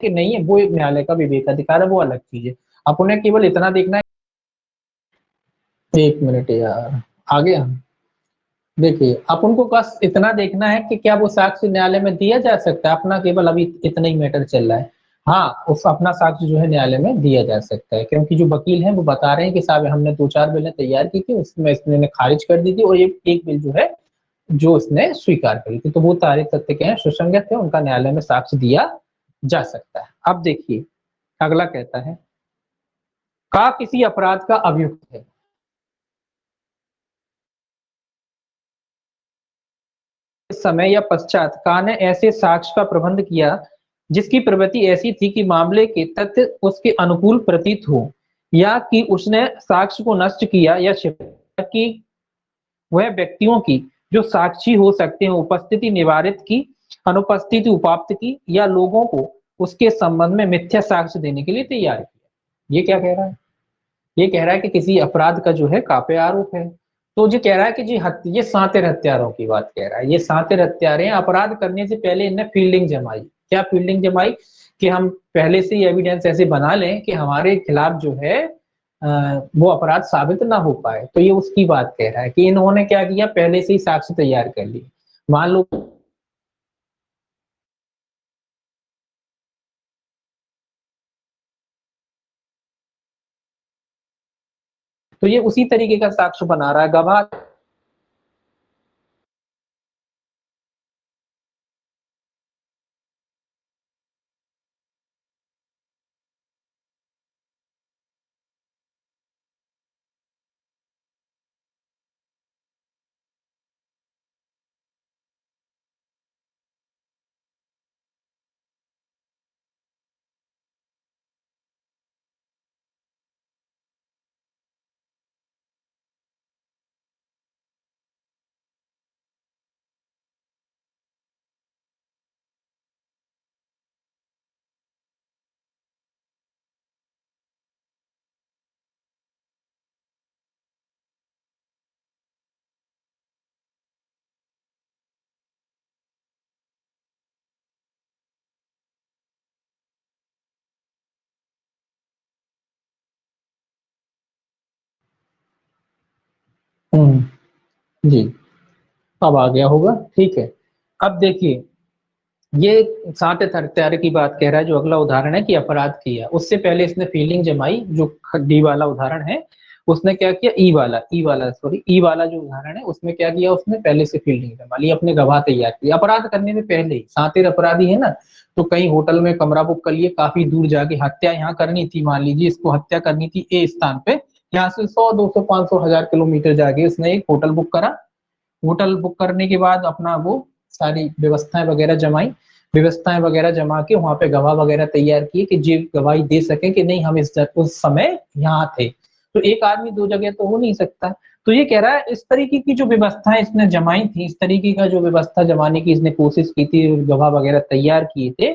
कि नहीं है, वो एक न्यायालय का विवेकाधिकार है, वो अलग चीज है। अब उन्हें केवल इतना देखना है। 1 मिनट यार, आ गया। देखिए अब उनको बस इतना देखना है कि क्या वो साक्ष्य न्यायालय में दिया जा सकता है, अपना केवल अभी इतना ही मैटर चल रहा है। हाँ उस अपना साक्ष्य जो है न्यायालय में दिया जा सकता है क्योंकि जो वकील हैं वो बता रहे हैं कि साहब हमने 2-4 बिलें तैयार की थी उसमें इसने खारिज कर दी थी और ये एक बिल जो है जो इसने स्वीकार करी थी, तो वो तारीख तथ्य क्या है, सुसंगत है, उनका न्यायालय में साक्ष्य दिया जा सकता है। अब देखिए अगला कहता है का किसी अपराध का अभियुक्त है। इस समय या पश्चात का ने ऐसे साक्ष्य का प्रबंध किया जिसकी प्रवृत्ति ऐसी थी कि मामले के तथ्य उसके अनुकूल प्रतीत हो या कि उसने साक्ष्य को नष्ट किया या छिपाया कि वह व्यक्तियों की जो साक्षी हो सकते हैं उपस्थिति निवारित की, अनुपस्थिति उपाप्त की या लोगों को उसके संबंध में मिथ्या साक्ष्य देने के लिए तैयार किया। ये क्या कह रहा है, ये कह रहा है कि किसी अपराध का जो है कापे आरोप है। तो ये कह रहा है कि जी ये सातिर हत्यारों की बात कह रहा है, ये सातिर हत्यारे अपराध करने से पहले इनने फील्डिंग जमाई। क्या फील्डिंग जमाई? कि हम पहले से ही एविडेंस ऐसे बना लें कि हमारे खिलाफ जो है वो अपराध साबित ना हो पाए। तो ये उसकी बात कह रहा है कि इन्होंने क्या किया, पहले से ही साक्ष्य तैयार कर लिए। मान लो तो ये उसी तरीके का साक्ष्य बना रहा है, गवाह जी अब आ गया होगा, ठीक है। अब देखिए ये सात हत्यारे की बात कह रहा है, जो अगला उदाहरण है कि अपराध किया, उससे पहले इसने फीलिंग जमाई, जो डी वाला उदाहरण है उसने क्या किया, ई वाला जो उदाहरण है उसमें क्या किया, उसने पहले से फील्डिंग जमा ली, अपने गवाह तैयार किए अपराध करने से पहले ही। सातिर अपराधी है ना, तो कहीं होटल में कमरा बुक कर लिए, काफी दूर जाके हत्या यहाँ करनी थी, मान लीजिए इसको हत्या करनी थी ए स्थान पे, यहाँ से 100, 200, 500, 1000 किलोमीटर जाके उसने एक होटल बुक करा। होटल बुक करने के बाद अपना वो सारी व्यवस्थाएं वगैरह जमाई, व्यवस्थाएं वगैरह जमा के वहां पे गवाह वगैरह तैयार किए कि जी गवाही दे सके कि नहीं हम उस समय यहाँ थे। तो एक आदमी दो जगह तो हो नहीं सकता। तो ये कह रहा है इस तरीके की जो व्यवस्थाएं इसने जमाई थी, इस तरीके का जो व्यवस्था जमाने की इसने कोशिश की थी, गवाह वगैरह तैयार किए थे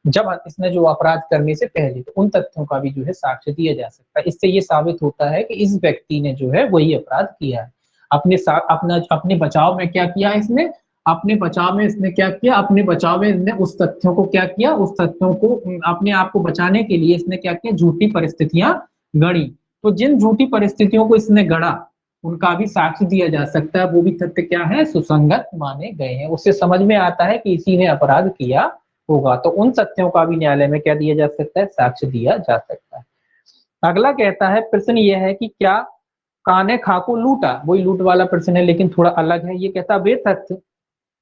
जब इसने जो अपराध करने से पहले, तो उन तथ्यों का भी जो है साक्ष्य दिया जा सकता है। इससे ये साबित होता है कि इस व्यक्ति ने जो है वही अपराध किया है। अपने बचाव में क्या किया इसने, अपने बचाव में इसने क्या किया, अपने बचाव में इसने उस तथ्यों को क्या किया, उस तथ्यों को अपने आप को बचाने के लिए इसने क्या किया, झूठी परिस्थितियां गढ़ी। तो जिन झूठी परिस्थितियों को इसने गढ़ा उनका भी साक्ष्य दिया जा सकता है, वो भी तथ्य क्या है, सुसंगत माने गए हैं। उससे समझ में आता है कि इसी ने अपराध किया होगा। तो उन तथ्यों का भी न्यायालय में क्या दिया जा सकता है, साक्ष्य दिया जा सकता है। अगला कहता है, प्रश्न यह है कि क्या का ने खा को लूटा, वही लूट वाला प्रश्न है लेकिन थोड़ा अलग है। ये कहता वे तथ्य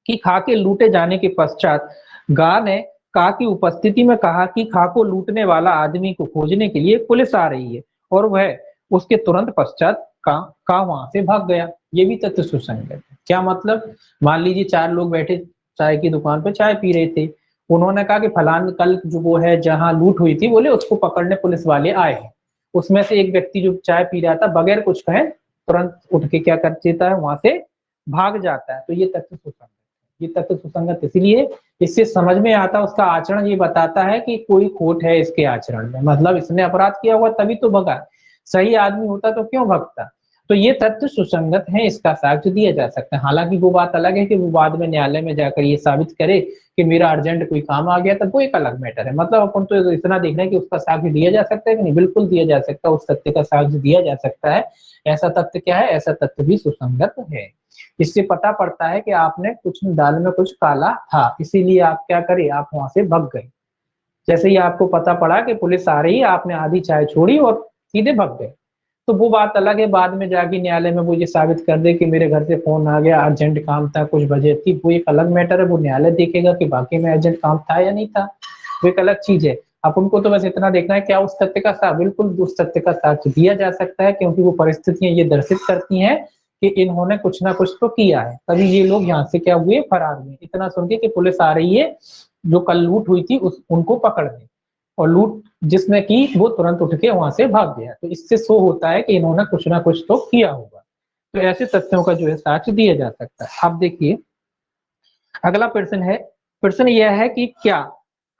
कि खा के लूटे जाने के पश्चात गा ने का की उपस्थिति में कहा कि खा को लूटने वाला आदमी को खोजने के लिए पुलिस आ रही है और वह उसके तुरंत पश्चात का वहां से भाग गया। ये भी तथ्य सुसंगत है। क्या मतलब, मान लीजिए चार लोग बैठे चाय की दुकान पर चाय पी रहे थे, उन्होंने कहा कि फलान कल जो वो है जहां लूट हुई थी, बोले उसको पकड़ने पुलिस वाले आए हैं। उसमें से एक व्यक्ति जो चाय पी रहा था बगैर कुछ कहे तुरंत उठ के क्या कर देता है, वहां से भाग जाता है। तो ये तथ्य सुसंगत, ये तथ्य सुसंगत इसलिए इससे समझ में आता है उसका आचरण ये बताता है कि कोई खोट है इसके आचरण में, मतलब इसने अपराध किया हुआ तभी तो भगा, सही आदमी होता तो क्यों भगता। तो ये तथ्य सुसंगत है, इसका साक्ष्य दिया जा सकता है। हालांकि वो बात अलग है कि वो बाद में न्यायालय में जाकर ये साबित करे कि मेरा अर्जेंट कोई काम आ गया, तब वो एक अलग मैटर है। मतलब अपन तो इतना देख रहे हैं कि उसका साक्ष्य दिया जा सकता है कि नहीं, बिल्कुल दिया जा सकता है, उस तथ्य का साक्ष्य दिया जा सकता है। ऐसा तथ्य क्या है, ऐसा तथ्य भी सुसंगत है। इससे पता पड़ता है कि आपने कुछ दाल में कुछ काला था, इसीलिए आप क्या करे, आप वहां से भग गए। जैसे ही आपको पता पड़ा कि पुलिस आ रही है, आपने आधी चाय छोड़ी और सीधे भग गए। तो वो बात अलग है, बाद में जाके न्यायालय में वो ये साबित कर दे कि मेरे घर से फोन आ गया, अर्जेंट काम था, कुछ वजह थी, वो एक अलग मैटर है। वो न्यायालय देखेगा कि वाकई में अर्जेंट काम था या नहीं था, वो एक अलग चीज है। अब उनको तो बस इतना देखना है क्या उस तथ्य का साथ, बिल्कुल उस तथ्य का साक्ष्य दिया जा सकता है, क्योंकि वो परिस्थितियां ये दर्शित करती हैं कि इन्होंने कुछ ना कुछ तो किया है, तभी ये लोग यहाँ से क्या हुए, फरार हुए। इतना सुन के कि पुलिस आ रही है, जो कल लूट हुई थी उनको पकड़ने, और लूट जिसने की वो तुरंत उठ के वहां से भाग गया। तो इससे शो होता है कि इन्होंने कुछ ना कुछ तो किया होगा। तो ऐसे तथ्यों का जो है साक्ष्य दिया जा सकता है। अब देखिए अगला प्रश्न है, प्रश्न यह है कि क्या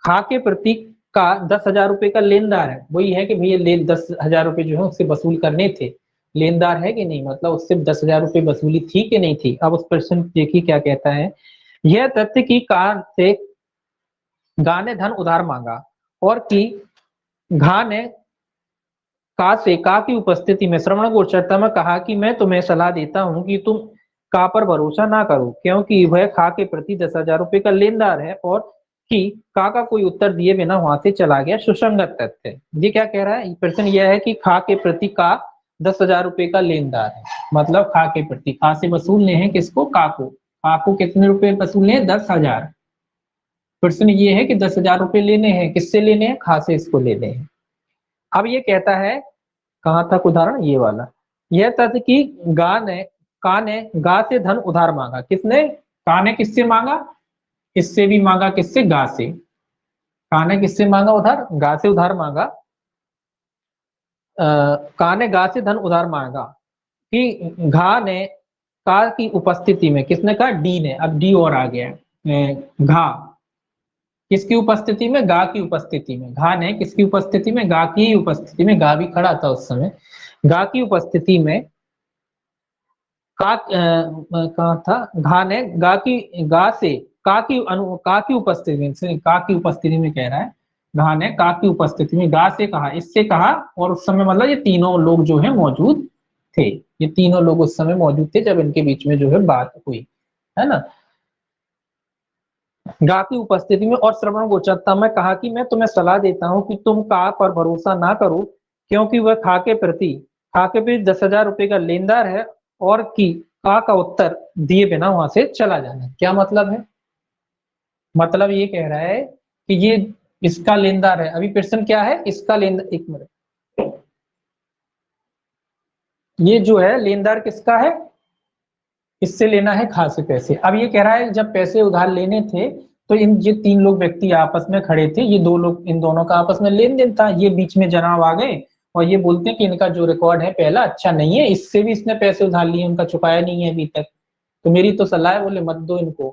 खा के प्रति का 10,000 रुपए का लेनदार है। वही है कि भैया ले 10,000 रुपए जो है उससे वसूल करने थे, लेनदार है कि नहीं, मतलब उससे 10,000 रुपए वसूली थी कि नहीं थी। अब उस प्रश्न देखिए क्या कहता है, यह तथ्य की कार से गा ने धन उधार मांगा और कि घा ने का से का की उपस्थिति में श्रवण गोचरता में कहा कि मैं तुम्हें सलाह देता हूं कि तुम का पर भरोसा ना करो, क्योंकि वह खा के प्रति 10,000 रुपए का लेनदार है, और कि का कोई उत्तर दिए बिना वहां से चला गया, सुसंगत तथ्य। ये क्या कह रहा है, प्रश्न यह है कि खा के प्रति का 10,000 रुपए का लेनदार है, मतलब खा के प्रति, खा से वसूलने हैं किसको, का को कितने रुपए वसूलने हैं, 10,000। प्रश्न ये है कि 10,000 रुपए लेने हैं, किससे लेने हैं, खा से इसको लेने हैं। अब ये कहता है, कहां तक उदाहरण, ये वाला, यह तथ्य कि का ने गा से धन उधार मांगा, किसने, का ने किससे मांगा, इससे भी मांगा, किससे, गा से। का ने किससे मांगा उधार, गा से उधार मांगा। का ने गा से धन उधार मांगा कि घा ने का की उपस्थिति में, किसने कहा, डी ने, अब डी और आ गया, घा किसकी उपस्थिति में, गा की उपस्थिति में, घा ने किसकी उपस्थिति में, गा की उपस्थिति में, गा भी खड़ा था उस समय, गा की उपस्थिति में कहा था, घा ने गा से का की उपस्थिति में, का की उपस्थिति में कह रहा है, घा ने का की उपस्थिति में गा से कहा, इससे कहा, और उस समय मतलब ये तीनों लोग जो है मौजूद थे, ये तीनों लोग उस समय मौजूद थे जब इनके बीच में जो है बात हुई, है ना। गा की उपस्थिति में और श्रवण गोचरता में कहा कि मैं तुम्हें सलाह देता हूं कि तुम का पर भरोसा ना करो, क्योंकि वह खा के प्रति 10,000 रुपए का लेनदार है, और कि का उत्तर दिए बिना वहां से चला जाना। क्या मतलब है, मतलब ये कह रहा है कि ये इसका लेनदार है। अभी प्रश्न क्या है, इसका लेनदार, एक मिनट, ये जो है लेनदार किसका है, इससे लेना है खा से पैसे। अब ये कह रहा है जब पैसे उधार लेने थे तो ये 3 लोग व्यक्ति आपस में खड़े थे, ये 2 लोग, इन दोनों का आपस में लेन देन था, ये बीच में जनाब आ गए और ये बोलते हैं कि इनका जो रिकॉर्ड है पहला अच्छा नहीं है, इससे भी इसने पैसे उधार लिए, उनका चुकाया नहीं है अभी तक, तो मेरी तो सलाह है, बोले मत दो इनको,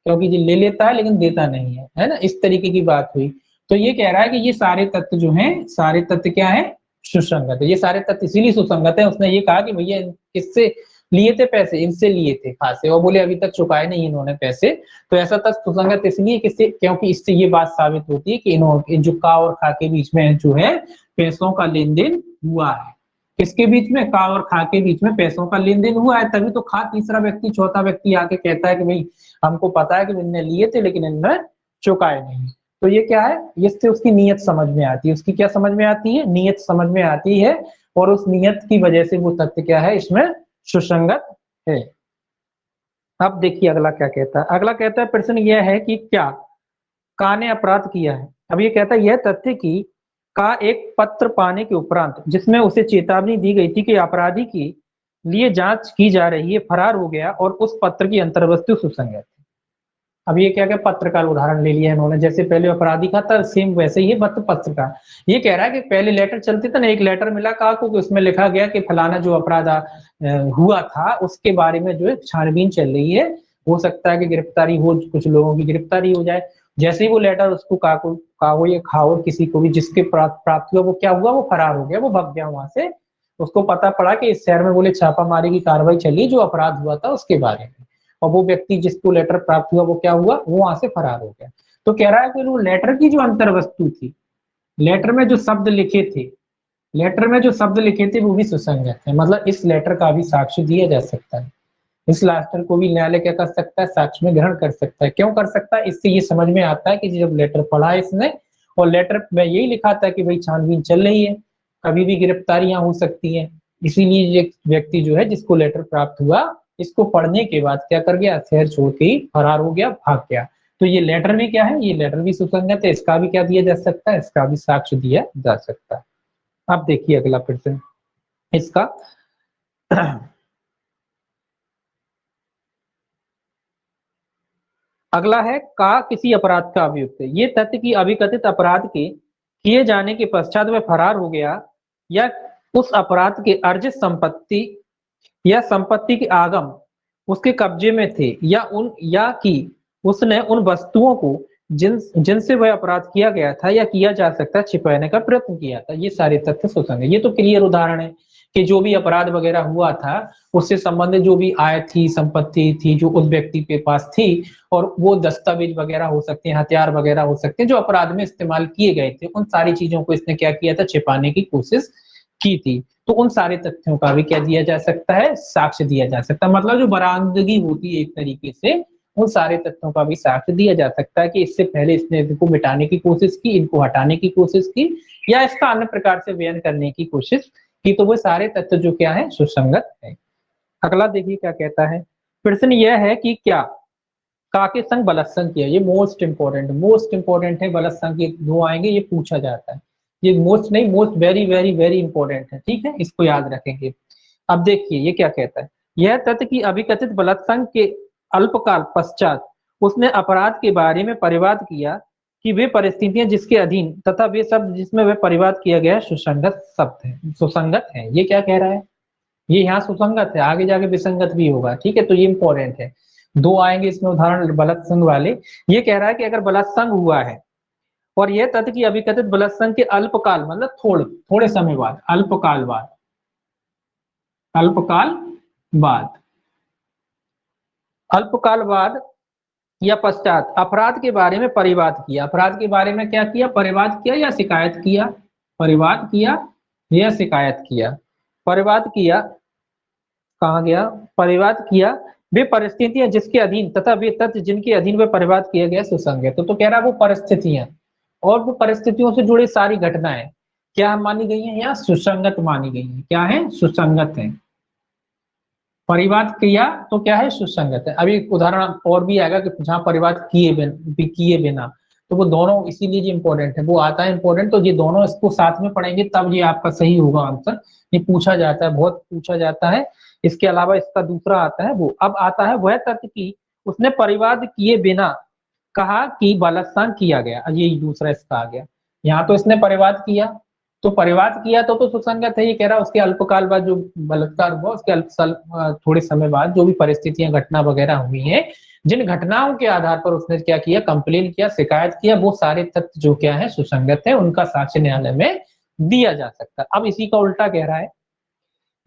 क्योंकि ये ले लेता है लेकिन देता नहीं है ना, इस तरीके की बात हुई। तो ये कह रहा है कि ये सारे तत्व जो हैं, सारे तत्व क्या है, सुसंगत है, ये सारे तत्व इसीलिए सुसंगत है। उसने ये कहा कि भैया किससे लिए थे पैसे, इनसे लिए थे खासे, और बोले अभी तक चुकाए नहीं इन्होंने पैसे, तो ऐसा तत्व सुसंगत इसलिए किससे, क्योंकि इससे ये बात साबित होती है कि इन्होंने जो का और खा के बीच में जो है पैसों का लेन देन हुआ है, किसके बीच में, का और खा के बीच में पैसों का लेन देन हुआ है, तभी तो खा तीसरा व्यक्ति चौथा व्यक्ति आके कहता है कि भाई हमको पता है कि इनने लिए थे लेकिन इनने चुकाए नहीं। तो ये क्या है, इससे उसकी नीयत समझ में आती है, उसकी क्या समझ में आती है, नीयत समझ में आती है, और उस नीयत की वजह से वो तथ्य क्या है, इसमें सुसंगत है। अब देखिए अगला क्या कहता है, अगला कहता है प्रश्न यह है कि क्या का ने अपराध किया है। अब ये कहता है यह तथ्य कि का एक पत्र पाने के उपरांत जिसमें उसे चेतावनी दी गई थी कि अपराधी के लिए जांच की जा रही है, फरार हो गया और उस पत्र की अंतर्वस्तु सुसंगत है। अब ये क्या क्या पत्र का उदाहरण ले लिया इन्होंने, जैसे पहले अपराधी का था सेम वैसे ही पत्र का। ये कह रहा है कि पहले लेटर चलते थे ना, एक लेटर मिला कहा को, उसमें लिखा गया कि फलाना जो अपराध हुआ था उसके बारे में जो है छानबीन चल रही है, हो सकता है कि गिरफ्तारी हो, कुछ लोगों की गिरफ्तारी हो जाए। जैसे ही वो लेटर उसको काको या खाओ किसी को भी जिसके प्राप्त हुआ, वो क्या हुआ, वो फरार हो गया, वो भाग गया वहां से। उसको पता पड़ा कि इस शहर में बोले छापामारी की कार्रवाई चली जो अपराध हुआ था उसके बारे में, और वो व्यक्ति जिसको लेटर प्राप्त हुआ वो क्या हुआ, वो वहां से फरार हो गया। तो कह रहा है कि वो लेटर की जो अंतर्वस्तु थी, लेटर में जो शब्द लिखे थे, लेटर में जो शब्द लिखे थे वो भी सुसंगत है, मतलब इस लेटर का भी साक्ष्य दिया जा सकता है, इस लेटर को भी न्यायालय क्या कर सकता है, साक्ष्य में ग्रहण कर सकता है। क्यों कर सकता है, इससे ये समझ में आता है कि जब लेटर पढ़ा है इसने, और लेटर में यही लिखा था कि भाई छानबीन चल रही है, कभी भी गिरफ्तारियां हो सकती हैं, इसीलिए ये व्यक्ति जो है जिसको लेटर प्राप्त हुआ, इसको पढ़ने के बाद क्या कर गया, शहर छोड़ के ही फरार हो गया, भाग गया। तो ये लेटर भी क्या है, ये लेटर भी सुसंगत है, इसका भी क्या दिया जा सकता है, इसका भी साक्ष्य दिया जा सकता है। अब देखिए अगला प्रश्न इसका अगला है का किसी अपराध का अभियुक्त है। ये तथ्य कि अभिकथित अपराध के किए जाने के पश्चात वह फरार हो गया, या उस अपराध के अर्जित संपत्ति या संपत्ति के आगम उसके कब्जे में थे, या कि उसने उन वस्तुओं को जिनसे वह अपराध किया गया था या किया जा सकता छिपाने का प्रयत्न किया था, ये सारे तथ्य सुसंगत। ये तो क्लियर उदाहरण है कि जो भी अपराध वगैरह हुआ था उससे संबंधित जो भी आय थी, संपत्ति थी जो उस व्यक्ति के पास थी, और वो दस्तावेज वगैरह हो सकते हैं, हथियार वगैरह हो सकते हैं जो अपराध में इस्तेमाल किए गए थे, उन सारी चीजों को इसने क्या किया था, छिपाने की कोशिश की थी। तो उन सारे तथ्यों का भी क्या दिया जा सकता है, साक्ष्य दिया जा सकता है, मतलब जो बरामदगी होती है एक तरीके से, उन सारे तथ्यों का भी साक्ष्य दिया जा सकता है कि इससे पहले इसने इनको मिटाने की कोशिश की, इनको हटाने की कोशिश की, या इसका अन्य प्रकार से व्ययन करने की कोशिश की, तो वो सारे तथ्य जो क्या है, सुसंगत है। अगला देखिए क्या कहता है, प्रश्न यह है कि क्या का के संग बलत्संग किया, ये मोस्ट इंपोर्टेंट है, बलत्संग के दो आएंगे, ये पूछा जाता है, ये मोस्ट नहीं, most very very very important है, ठीक है, इसको याद रखेंगे। अब देखिए ये क्या कहता है, यह तथ्य कि अभिकथित बलात्संग के अल्पकाल पश्चात उसने अपराध के बारे में परिवाद किया कि वे परिस्थितियां जिसके अधीन तथा वे शब्द जिसमें वह परिवाद किया गया सुसंगत शब्द है, सुसंगत है। ये क्या कह रहा है, ये यहाँ सुसंगत है, आगे जाके विसंगत भी होगा, ठीक है, तो ये इंपॉर्टेंट है। दो आएंगे इसमें उदाहरण बलात्संग वाले। ये कह रहा है कि अगर बलात्संग हुआ है और यह तथ्य कि अभिकथित बलात्संग के अल्पकाल मतलब थोड़े समय बाद, अल्पकाल बाद अल्पकाल बाद या पश्चात अपराध के बारे में परिवाद किया, अपराध के बारे में क्या किया, परिवाद किया या शिकायत किया, परिवाद किया या शिकायत किया, परिवाद किया, कहाँ गया, परिवाद किया, वे परिस्थितियां जिसके अधीन तथा वे तथ्य जिनके अधीन वे परिवाद किया गया सुसंगत। तो कह रहा है वो परिस्थितियां और वो परिस्थितियों से जुड़ी सारी घटनाएं क्या मानी गई हैं, या सुसंगत मानी गई हैं, क्या है, सुसंगत है। परिवाद किया तो क्या है, सुसंगत है। अभी उदाहरण और भी आएगा कि जहां परिवाद किए बिना, तो वो दोनों इसीलिए ये इंपॉर्टेंट है, वो आता है इंपॉर्टेंट, तो ये दोनों इसको साथ में पढ़ेंगे तब ये आपका सही होगा आंसर। ये पूछा जाता है, बहुत पूछा जाता है। इसके अलावा इसका दूसरा आता है, वो अब आता है वह तथ्य कि उसने परिवाद किए बिना कहा कि बलात्कार किया गया, ये दूसरा इसका आ गया। यहाँ तो इसने परिवाद किया, तो परिवाद किया तो सुसंगत है। ये कह रहा उसके अल्पकाल बाद जो बलात्कार हुआ उसके थोड़े समय बाद जो भी परिस्थितियां घटना वगैरह हुई हैं, जिन घटनाओं के आधार पर उसने क्या किया, कंप्लेन किया, शिकायत किया, वो सारे तथ्य जो क्या है सुसंगत है, उनका साक्ष्य न्यायालय में दिया जा सकता है। अब इसी का उल्टा कह रहा है,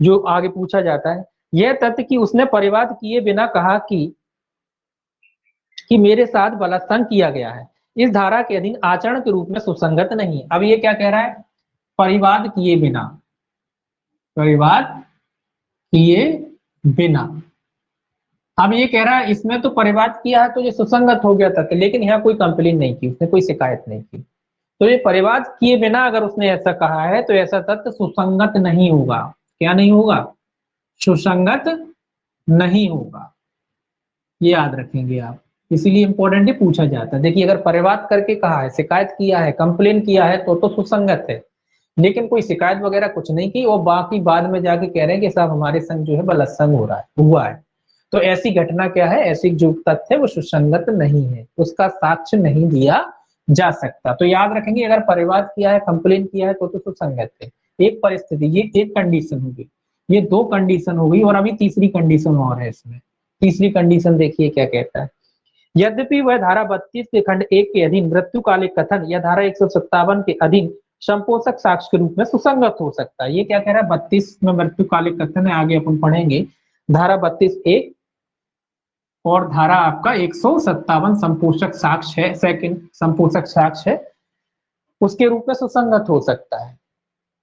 जो आगे पूछा जाता है, यह तथ्य कि उसने परिवाद किए बिना कहा कि मेरे साथ बलात्कार किया गया है, इस धारा के अधीन आचरण के रूप में सुसंगत नहीं है। अब ये क्या कह रहा है, परिवाद किए बिना, परिवाद किए बिना। अब ये कह रहा है इसमें तो परिवाद किया है तो ये सुसंगत हो गया था, लेकिन यहाँ कोई कंप्लेन नहीं की उसने, कोई शिकायत नहीं की, तो ये परिवाद किए बिना अगर उसने ऐसा कहा है तो ऐसा तथ्य सुसंगत नहीं होगा। क्या नहीं होगा, सुसंगत नहीं होगा, ये याद रखेंगे आप। इसीलिए इंपॉर्टेंट ही पूछा जाता है। देखिए अगर परिवाद करके कहा है, शिकायत किया है, कंप्लेन किया है तो सुसंगत है, लेकिन कोई शिकायत वगैरह कुछ नहीं की और बाकी बाद में जाके कह रहे हैं कि साहब हमारे संग जो है बलात्कार हो रहा है, हुआ है, तो ऐसी घटना क्या है, ऐसी जो तथ्य है वो सुसंगत नहीं है, उसका साक्ष्य नहीं दिया जा सकता। तो याद रखेंगे अगर परिवाद किया है, कंप्लेन किया है तो सुसंगत है। एक परिस्थिति, ये एक कंडीशन होगी, ये दो कंडीशन हो गई, और अभी तीसरी कंडीशन और है इसमें। तीसरी कंडीशन देखिए क्या कहता है, यद्यपि वह धारा 32 के खंड 1 के अधीन मृत्युकालिक कथन या धारा 157 के अधीन संपोषक साक्ष्य के रूप में सुसंगत हो सकता है। ये क्या कह रहा है, 32 में मृत्युकालिक कथन है, आगे अपन पढ़ेंगे, धारा 32(1) और धारा आपका 157 संपोषक साक्ष्य है, सेकंड संपोषक साक्ष्य है, उसके रूप में सुसंगत हो सकता है।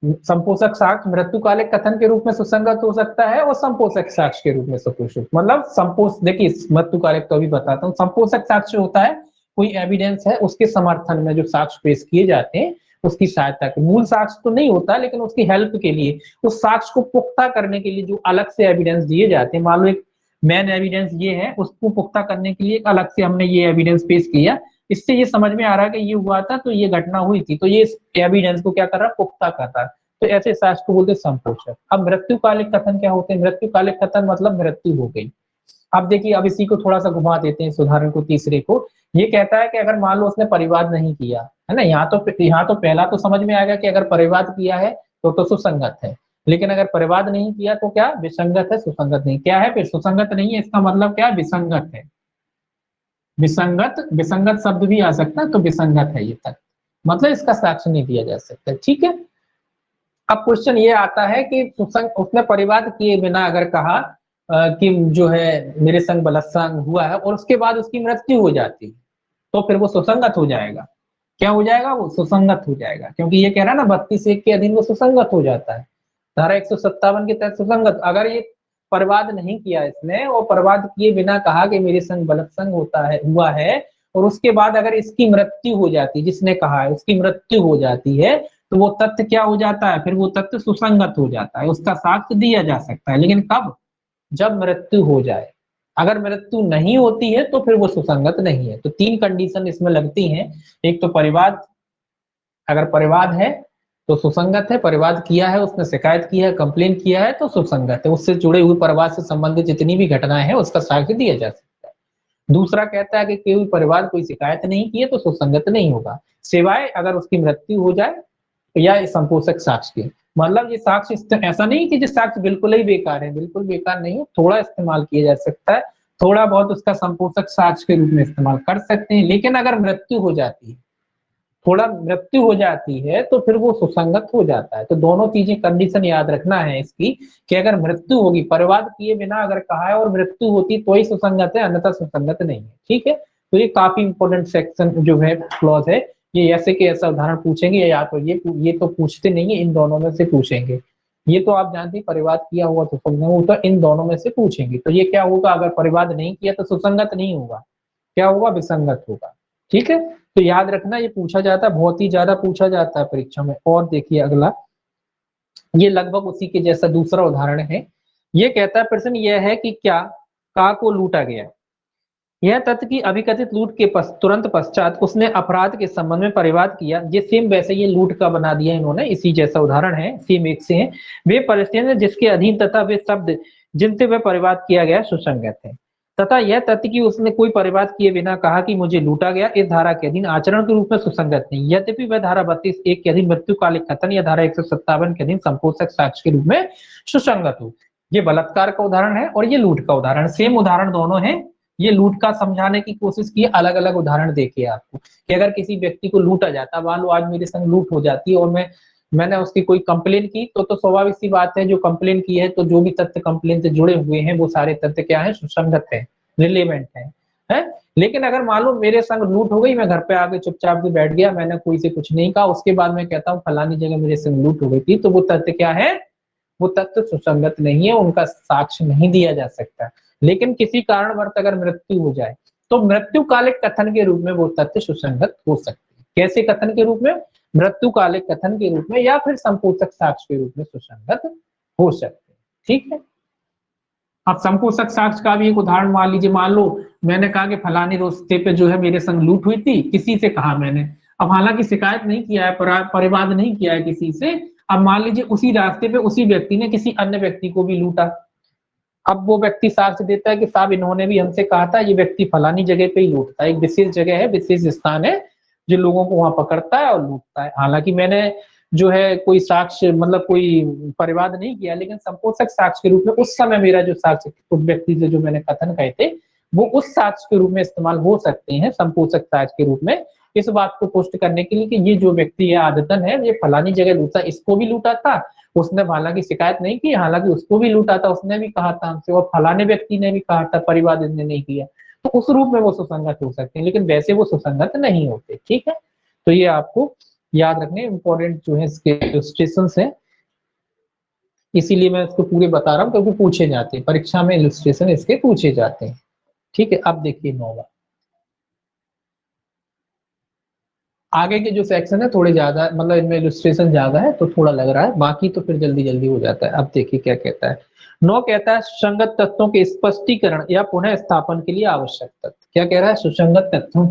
संपोषक साक्ष्य मृत्युकालिक कथन के रूप में सुसंगत हो सकता है और संपोषक साक्ष्य के रूप में सुसंगत, मतलब संपोष, देखिए मृत्युकालिक तो अभी बताता हूँ। संपोषक साक्ष्य होता है कोई एविडेंस है उसके समर्थन में जो साक्ष्य पेश किए जाते हैं, उसकी सहायता के, मूल साक्ष्य तो नहीं होता लेकिन उसकी हेल्प के लिए, उस साक्ष्य को पुख्ता करने के लिए जो अलग से एविडेंस दिए जाते हैं। मान लो एक मेन एविडेंस ये है, उसको पुख्ता करने के लिए अलग से हमने ये एविडेंस पेश किया, इससे ये समझ में आ रहा है कि ये हुआ था तो ये घटना हुई थी, तो ये एविडेंस को क्या कर रहा है, पुख्ता कर रहा है, तो ऐसे साक्ष्य को बोलते हैं संपोषक। अब मृत्युकालिक कथन क्या होते हैं, मृत्युकालिक कथन मतलब मृत्यु हो गई। अब देखिए अब इसी को थोड़ा सा घुमा देते हैं इस उदाहरण को, तीसरे को। ये कहता है कि अगर मान लो उसने परिवाद नहीं किया है ना, यहाँ तो पहला तो समझ में आ गया कि अगर परिवाद किया है तो सुसंगत है, लेकिन अगर परिवाद नहीं किया तो क्या, विसंगत है, सुसंगत नहीं। क्या है फिर, सुसंगत नहीं है, इसका मतलब क्या है, विसंगत है। विसंगत, विसंगत शब्द भी आ सकता है, तो विसंगत है ये तक, मतलब इसका साक्ष्य नहीं दिया जा सकता। ठीक है, अब क्वेश्चन ये आता है कि उसने परिवाद किए बिना अगर कहा कि जो है मेरे संग बलात्कार हुआ है और उसके बाद उसकी मृत्यु हो जाती है, तो फिर वो सुसंगत हो जाएगा। क्या हो जाएगा, वो सुसंगत हो जाएगा, क्योंकि ये कह रहा है ना 32(1) के अधीन वो सुसंगत हो जाता है, धारा 157 के तहत सुसंगत। अगर ये परिवाद नहीं किया इसने और परिवाद किए बिना कहा कि मेरे संग बलात्कार होता है, हुआ है, और उसके बाद अगर इसकी मृत्यु हो जाती है, जिसने कहा है उसकी मृत्यु हो जाती है, तो वो तथ्य क्या हो जाता है, फिर वो तथ्य सुसंगत हो जाता है, उसका साक्ष्य दिया जा सकता है। लेकिन कब, जब मृत्यु हो जाए। अगर मृत्यु नहीं होती है तो फिर वो सुसंगत नहीं है। तो तीन कंडीशन इसमें लगती हैं, एक तो परिवाद, अगर परिवाद है तो सुसंगत है, परिवाद किया है, उसने शिकायत की है, कंप्लेन किया है तो सुसंगत है, उससे जुड़े हुए परिवाद से संबंधित जितनी भी घटनाएं हैं उसका साक्ष्य दिया जा सकता है। दूसरा कहता है कि कोई परिवाद कोई शिकायत नहीं की है तो सुसंगत नहीं होगा, सिवाय अगर उसकी मृत्यु हो जाए या संपोषक साक्ष्य के। मतलब ये साक्ष्य ऐसा नहीं कि जो साक्ष्य बिल्कुल ही बेकार है, बिल्कुल बेकार नहीं है, थोड़ा इस्तेमाल किया जा सकता है, थोड़ा बहुत उसका संपोषक साक्ष्य के रूप में इस्तेमाल कर सकते हैं। लेकिन अगर मृत्यु हो जाती है, थोड़ा मृत्यु हो जाती है तो फिर वो सुसंगत हो जाता है। तो दोनों चीजें कंडीशन याद रखना है इसकी, कि अगर मृत्यु होगी, परिवाद किए बिना अगर कहा है और मृत्यु होती तो ही सुसंगत है, अन्यथा सुसंगत नहीं है। ठीक है, तो ये काफी इंपॉर्टेंट सेक्शन जो है, क्लॉज है ये, ऐसे के ऐसा उदाहरण पूछेंगे, या तो ये तो पूछते नहीं है, इन दोनों में से पूछेंगे। ये तो आप जानते हैं परिवाद किया हुआ तो सुसंगत होगा, इन दोनों में से पूछेंगे। तो ये क्या होगा, अगर परिवाद नहीं किया तो सुसंगत नहीं होगा, क्या होगा, विसंगत होगा। ठीक है, तो याद रखना ये पूछा जाता है, बहुत ही ज्यादा पूछा जाता है परीक्षा में। और देखिए अगला, ये लगभग उसी के जैसा दूसरा उदाहरण है। ये कहता है प्रश्न यह है कि क्या का को लूटा गया, यह तथ्य की अभिकथित लूट के तुरंत पश्चात उसने अपराध के संबंध में परिवाद किया। ये सेम वैसे ये लूट का बना दिया इन्होंने, इसी जैसा उदाहरण है, सेम एक से है। वे परिस्थितियां जिसके अधीन तथा वे शब्द जिनसे वह परिवाद किया गया सुसंगत है। तथा यह तथ्य कि उसने कोई परिवाद किए बिना कहा कि मुझे लूटा गया, इस धारा के अधीन आचरण के रूप में सुसंगत नहीं। यद्यपि वह धारा 32(1) के अधीन मृत्युकालिक कथन या धारा 157 के अधीन संपोषक साक्ष्य के रूप में सुसंगत हो। ये बलात्कार का उदाहरण है और ये लूट का उदाहरण, सेम उदाहरण दोनों है। ये लूट का समझाने की कोशिश की, अलग अलग उदाहरण देखिए आपको कि अगर किसी व्यक्ति को लूटा जाता, मान लो आज मेरे संग लूट हो जाती है और मैंने उसकी कोई कंप्लेन की, तो स्वाभाविक सी बात है, जो कंप्लेन की है तो जो भी तथ्य कंप्लेन से जुड़े हुए हैं वो सारे तथ्य क्या है, सुसंगत है, रिलेवेंट है। लेकिन अगर मान लो मेरे संग लूट हो गई, मैं घर पे आके चुपचाप से बैठ गया, मैंने कोई से कुछ नहीं कहा, उसके बाद मैं कहता हूँ फलानी जगह मेरे संग लूट हो गई थी, तो वो तथ्य क्या है, वो तथ्य सुसंगत नहीं है, उनका साक्ष्य नहीं दिया जा सकता। लेकिन किसी कारणवश अगर मृत्यु हो जाए तो मृत्युकालिक कथन के रूप में वो तथ्य सुसंगत हो सकते हैं। कैसे कथन के रूप में, मृत्युकालिक कथन के रूप में या फिर संपोषक साक्ष्य के रूप में सुसंगत हो सकते हैं। ठीक है, अब संपोषक साक्ष्य का भी एक उदाहरण मान लीजिए, मान लो मैंने कहा कि फलानी रास्ते पे जो है मेरे संग लूट हुई थी, किसी से कहा मैंने, अब हालांकि शिकायत नहीं किया है, परिवाद नहीं किया है किसी से, अब मान लीजिए उसी रास्ते पे उसी व्यक्ति ने किसी अन्य व्यक्ति को भी लूटा, अब वो व्यक्ति साक्ष्य देता है कि साहब इन्होंने भी हमसे कहा था, ये व्यक्ति फलानी जगह पे ही लूटता है, एक विशेष जगह है, विशेष स्थान है जो लोगों को वहां पकड़ता है और लूटता है। हालांकि मैंने जो है कोई साक्ष्य मतलब कोई परिवाद नहीं किया, लेकिन संपोषक साक्ष्य के रूप में उस समय मेरा जो साक्ष्य उस व्यक्ति से जो मैंने कथन कहे थे वो उस साक्ष्य के रूप में इस्तेमाल हो सकते हैं, संपोषक साक्ष्य के रूप में, इस बात को पुष्ट करने के लिए कि ये जो व्यक्ति है आदतन है, ये फलानी जगह लूटा, इसको भी लूटा था, उसने हालांकि शिकायत नहीं की, हालांकि उसको भी लूटा था, उसने भी कहा था हमसे, और फलाने व्यक्ति ने भी कहा था, परिवार ने नहीं किया, तो उस रूप में वो सुसंगत हो सकते हैं, लेकिन वैसे वो सुसंगत नहीं होते। ठीक है, तो ये आपको याद रखने इंपॉर्टेंट जो है इसके इलस्ट्रेशन है, इसीलिए मैं इसको पूरे बता रहा हूँ क्योंकि पूछे जाते हैं परीक्षा में, इलस्ट्रेशन इसके पूछे जाते हैं। ठीक है, अब देखिए 9वां, आगे के जो सेक्शन है थोड़े ज्यादा, मतलब इनमें इलस्ट्रेशन ज्यादा है तो थोड़ा लग रहा है, बाकी तो फिर जल्दी जल्दी हो जाता है। अब देखिए क्या कहता है। 9 कहता है सुसंगत तथ्यों के स्पष्टीकरण या पुनः स्थापन के लिए आवश्यक तथ्य। क्या कह रहा है, सुसंगत तथ्यों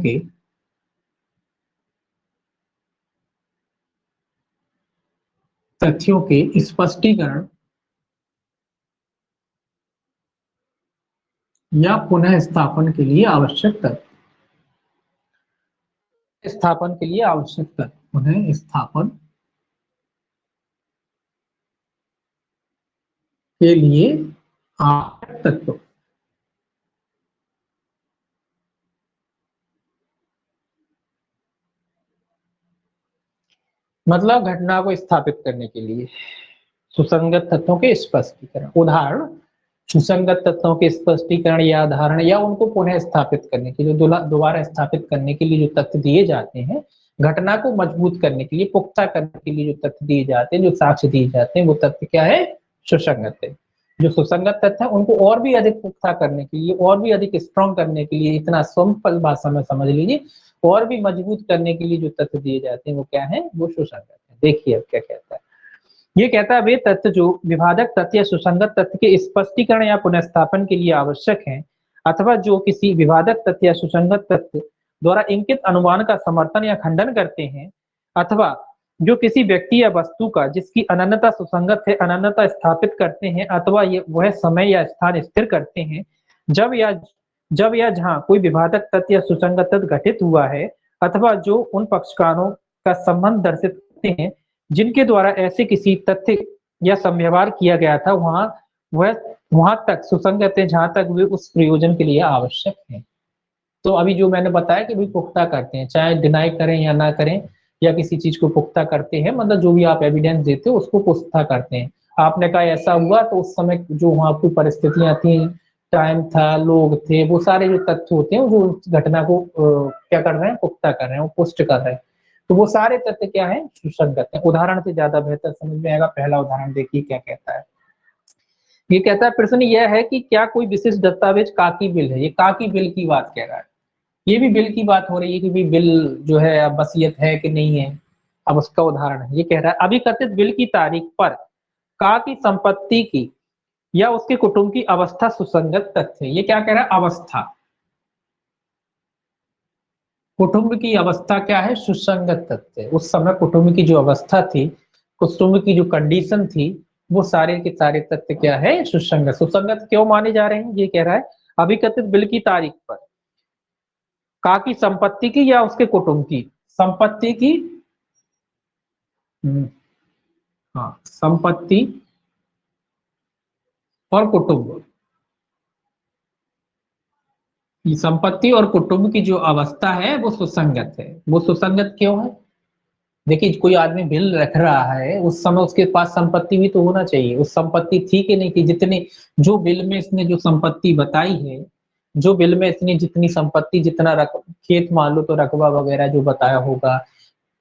के स्पष्टीकरण या पुनः स्थापन के लिए आवश्यक तथ्य, स्थापन के लिए आवश्यक तथ्य, पुनः स्थापन के लिए आवश्यक तत्व, मतलब घटना को स्थापित करने के लिए सुसंगत तथ्यों के स्पष्टीकरण, उदाहरण सुसंगत तथ्यों के स्पष्टीकरण या उदाहरण, या उनको पुनः स्थापित करने के लिए, दोबारा स्थापित करने के लिए जो तथ्य दिए जाते हैं, घटना को मजबूत करने के लिए, पुख्ता करने के लिए जो तथ्य दिए जाते हैं, जो साक्ष्य दिए जाते हैं, वो तथ्य क्या है, सुसंगत है। जो सुसंगत तथ्य है उनको और भी अधिक पुख्ता करने के लिए, और भी अधिक स्ट्रॉन्ग करने के लिए, इतना सिंपल भाषा में समझ लीजिए, और भी मजबूत करने के लिए जो तथ्य दिए जाते हैं वो क्या है, वो सुसंगत है। देखिए अब क्या कहता है, ये कहता है वे तथ्य जो विवादक तथ्य या सुसंगत तथ्य के स्पष्टीकरण या पुनर्स्थापन के लिए आवश्यक हैं, अथवा जो किसी विवादक तथ्य या सुसंगत तथ्य द्वारा इंकित अनुमान का समर्थन या खंडन करते हैं, अथवा जो किसी व्यक्ति या वस्तु का जिसकी अनन्यता सुसंगत है अनन्यता स्थापित करते हैं, अथवा ये वह समय या स्थान स्थिर करते हैं जब या जहां कोई विवादक तथ्य या सुसंगत तथ्य घटित हुआ है, अथवा जो उन पक्षकारों का संबंध दर्शित करते हैं जिनके द्वारा ऐसे किसी तथ्य या संव्यवहार किया गया था, वहां तक सुसंगत है जहां तक वे उस प्रयोजन के लिए आवश्यक है। तो अभी जो मैंने बताया कि भी पुख्ता करते हैं, चाहे डिनाई करें या ना करें, या किसी चीज को पुख्ता करते हैं, मतलब जो भी आप एविडेंस देते हो उसको पुख्ता करते हैं। आपने कहा ऐसा हुआ तो उस समय जो वहां की परिस्थितियां थी, टाइम था, लोग थे, वो सारे जो तथ्य होते हैं जो उस घटना को क्या कर रहे हैं, पुख्ता कर रहे हैं, वो पुष्ट कर रहे हैं, तो वो सारे तथ्य क्या है, सुसंगत है। उदाहरण से ज्यादा बेहतर समझ में आएगा। पहला उदाहरण देखिए क्या कहता है। ये कहता है प्रश्न यह है कि क्या कोई विशिष्ट दस्तावेज काकी बिल है, ये काकी बिल की बात कह रहा है, ये भी बिल की बात हो रही है कि भी बिल जो है अब वसीयत है कि नहीं है। अब उसका उदाहरण है, ये कह रहा है अभी कथित बिल की तारीख पर का की संपत्ति की या उसके कुटुंब की अवस्था सुसंगत तथ्य है। ये क्या कह रहा है, अवस्था, कुटुंब की अवस्था क्या है, सुसंगत तथ्य। उस समय कुटुंब की जो अवस्था थी, कुटुंब की जो कंडीशन थी, वो सारे के सारे तथ्य क्या है, सुसंगत। सुसंगत क्यों माने जा रहे हैं, ये कह रहा है अभिकथित बिल की तारीख पर का की संपत्ति की या उसके कुटुंब की, संपत्ति की, हाँ संपत्ति और कुटुंब, ये संपत्ति और कुटुंब की जो अवस्था है वो सुसंगत है। वो सुसंगत क्यों है? देखिए कोई आदमी बिल रख रहा है, उस समय उसके पास संपत्ति भी तो होना चाहिए। उस संपत्ति थी कि नहीं थी? जितने जो बिल में इसने जो संपत्ति बताई है, जो बिल में इसने जितनी संपत्ति, जितना खेत मान लो तो रकबा वगैरह जो बताया होगा,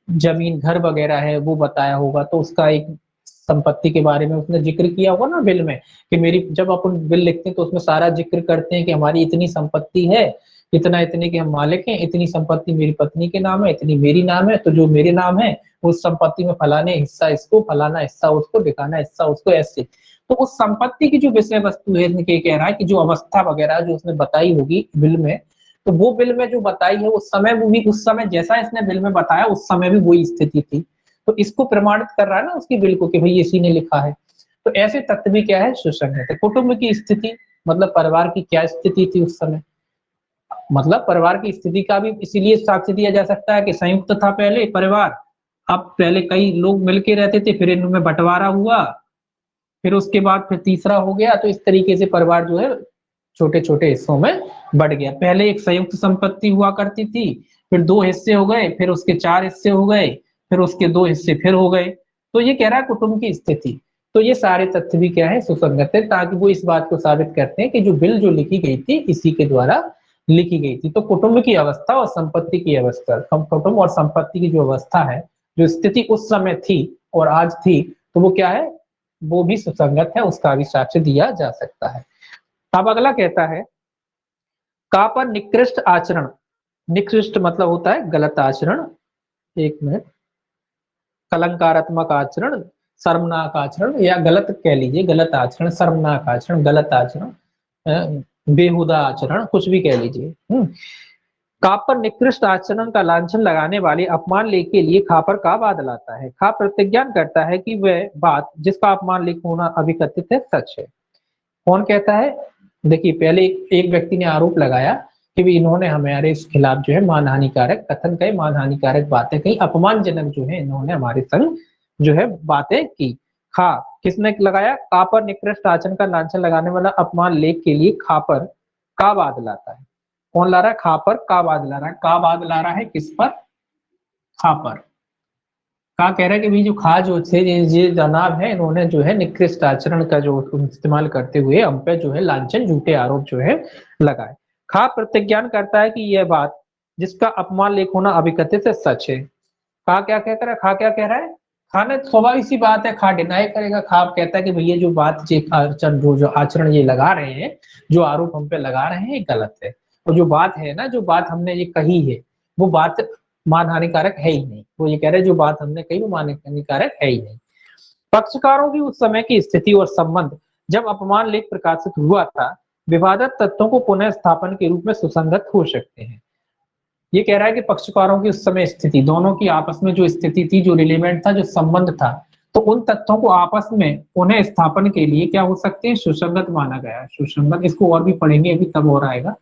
जमीन घर वगैरह है वो बताया होगा, तो उसका एक संपत्ति के बारे में उसने जिक्र किया होगा ना बिल में, कि मेरी, जब अपन बिल लिखते हैं तो उसमें सारा जिक्र करते हैं कि हमारी इतनी संपत्ति है, इतना इतने के हम मालिक हैं, इतनी संपत्ति मेरी पत्नी के नाम है, इतनी मेरी नाम है, तो जो मेरे नाम है उस संपत्ति में फलाने हिस्सा इसको, फलाना हिस्सा उसको, दिखाना हिस्सा उसको, ऐसे। तो उस संपत्ति की जो विषय वस्तु है, कह रहा है कि जो अवस्था वगैरह जो उसने बताई होगी बिल में, तो वो बिल में जो बताई है उस समय, वो भी उस समय जैसा इसने बिल में बताया उस समय भी वही स्थिति थी। तो इसको प्रमाणित कर रहा है ना उसकी बिल को कि भाई इसी ने लिखा है। तो ऐसे तथ्य भी क्या है, सुसंगत है। कुटुंब की स्थिति मतलब परिवार की क्या स्थिति थी उस समय, मतलब परिवार की स्थिति का भी इसीलिए साक्ष्य दिया जा सकता है कि संयुक्त था पहले परिवार, अब पहले कई लोग मिलके रहते थे, फिर इनमें बंटवारा हुआ, फिर उसके बाद फिर तीसरा हो गया, तो इस तरीके से परिवार जो है छोटे छोटे हिस्सों में बढ़ गया। पहले एक संयुक्त संपत्ति हुआ करती थी, फिर दो हिस्से हो गए, फिर उसके चार हिस्से हो गए, फिर उसके दो हिस्से फिर हो गए। तो ये कह रहा है कुटुंब की स्थिति। तो ये सारे तथ्य भी क्या है, सुसंगत है, ताकि वो इस बात को साबित करते हैं कि जो बिल जो लिखी गई थी इसी के द्वारा लिखी गई थी। तो कुटुंब की अवस्था और संपत्ति की अवस्था, कुटुंब और संपत्ति की जो अवस्था है, जो स्थिति उस समय थी और आज थी, तो वो क्या है, वो भी सुसंगत है, उसका भी साक्ष्य दिया जा सकता है। अब अगला कहता है का पर निकृष्ट आचरण, निकृष्ट मतलब होता है गलत आचरण, एक मिनट, कलंकारात्मक आचरण, शर्मनाक आचरण, या गलत कह लीजिए, गलत आचरण, शर्मनाक आचरण, गलत आचरण, बेहुदा आचरण, कुछ भी कह लीजिए। का पर निकृष्ट आचरण का लांछन लगाने वाले अपमान लेख के लिए खा पर का बाद लाता है। खा प्रतिज्ञान करता है कि वह बात जिसका अपमान लेख होना अभिकथित है सच है। कौन कहता है? देखिए पहले एक व्यक्ति ने आरोप लगाया कि भी इन्होंने हमारे खिलाफ जो है मानहानिकारक कथन कहे, मानहानिकारक बातें कही, अपमानजनक जो है इन्होंने हमारे संग जो है बातें की। खा किसने लगाया? का पर निकृष्ट आचरण का लांछन लगाने वाला अपमान लेख के लिए खा पर का बाद लाता है। कौन ला रहा है? खा पर का बाद ला रहा है। का बाद ला रहा है किस पर? खा पर। का कह रहा है कि भाई जो खा जो थे ये जनाब है, इन्होंने जो है निकृष्ट आचरण का जो इस्तेमाल करते हुए हम पे जो है लांछन झूठे आरोप जो है लगाए। खा प्रतिज्ञान करता है कि यह बात जिसका अपमान लेख होना अभिकथित है सच है। खा क्या कह रहा है? खा क्या कह रहा है? खा ने स्वाभाविक सी बात है, खा डिनाई करेगा। खा कहता है कि भैया जो बात जो आचरण ये लगा रहे हैं, जो आरोप हम पे लगा रहे हैं, ये गलत है। और जो बात है ना, जो बात हमने ये कही है, वो बात मान हानिकारक है ही नहीं। वो ये कह रहे हैं जो बात हमने कही वो मान हानिकारक है ही नहीं। पक्षकारों की उस समय की स्थिति और संबंध जब अपमान लेख प्रकाशित हुआ था, विवादित तथ्यों को पुनः स्थापन के रूप में सुसंगत हो सकते हैं। ये कह रहा है कि पक्षकारों की उस समय स्थिति, दोनों की आपस में जो स्थिति थी, जो रिलेवेंट था, जो संबंध था, तो उन तथ्यों को आपस में पुनः स्थापन के लिए क्या हो सकते हैं, सुसंगत माना गया। सुसंगत, इसको और भी पढ़ेंगे अभी तब और आएगा।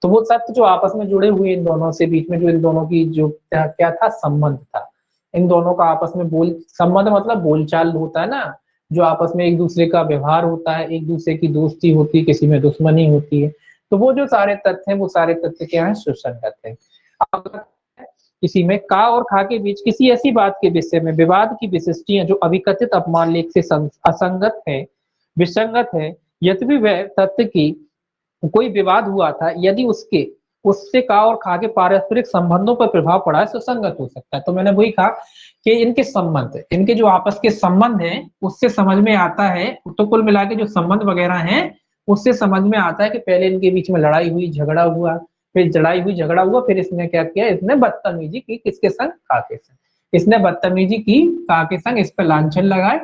तो वो तथ्य जो आपस में जुड़े हुए इन दोनों से, बीच में जो इन दोनों की जो क्या था, संबंध था, इन दोनों का आपस में बोल संबंध मतलब बोलचाल होता है ना, जो आपस में एक दूसरे का व्यवहार होता है, एक दूसरे की दोस्ती होती है, किसी में दुश्मनी होती है, तो वो जो सारे तथ्य हैं वो सारे तथ्य क्या है, सुसंगत है। इसी में का और खा के बीच किसी ऐसी बात के विषय में विवाद की विशिष्टियां जो अभिकथित अपमान लेख से असंगत है, विसंगत है, यद्यपि वह तथ्य की कोई विवाद हुआ था, यदि उसके उससे का और खा के पारस्परिक संबंधों पर प्रभाव पड़ा है, सुसंगत हो सकता है। तो मैंने वही कहा कि इनके संबंध, इनके जो आपस के संबंध हैं उससे समझ में आता है, तो कुल मिला के जो संबंध वगैरह हैं उससे समझ में आता है कि पहले इनके बीच में लड़ाई हुई, झगड़ा हुआ, फिर लड़ाई हुई, झगड़ा हुआ, फिर इसने क्या किया, इसने बदतमीजी की, किसके संग? खा के संग। इसने बदतमीजी की खा के संग, इस पर लांछन लगाए,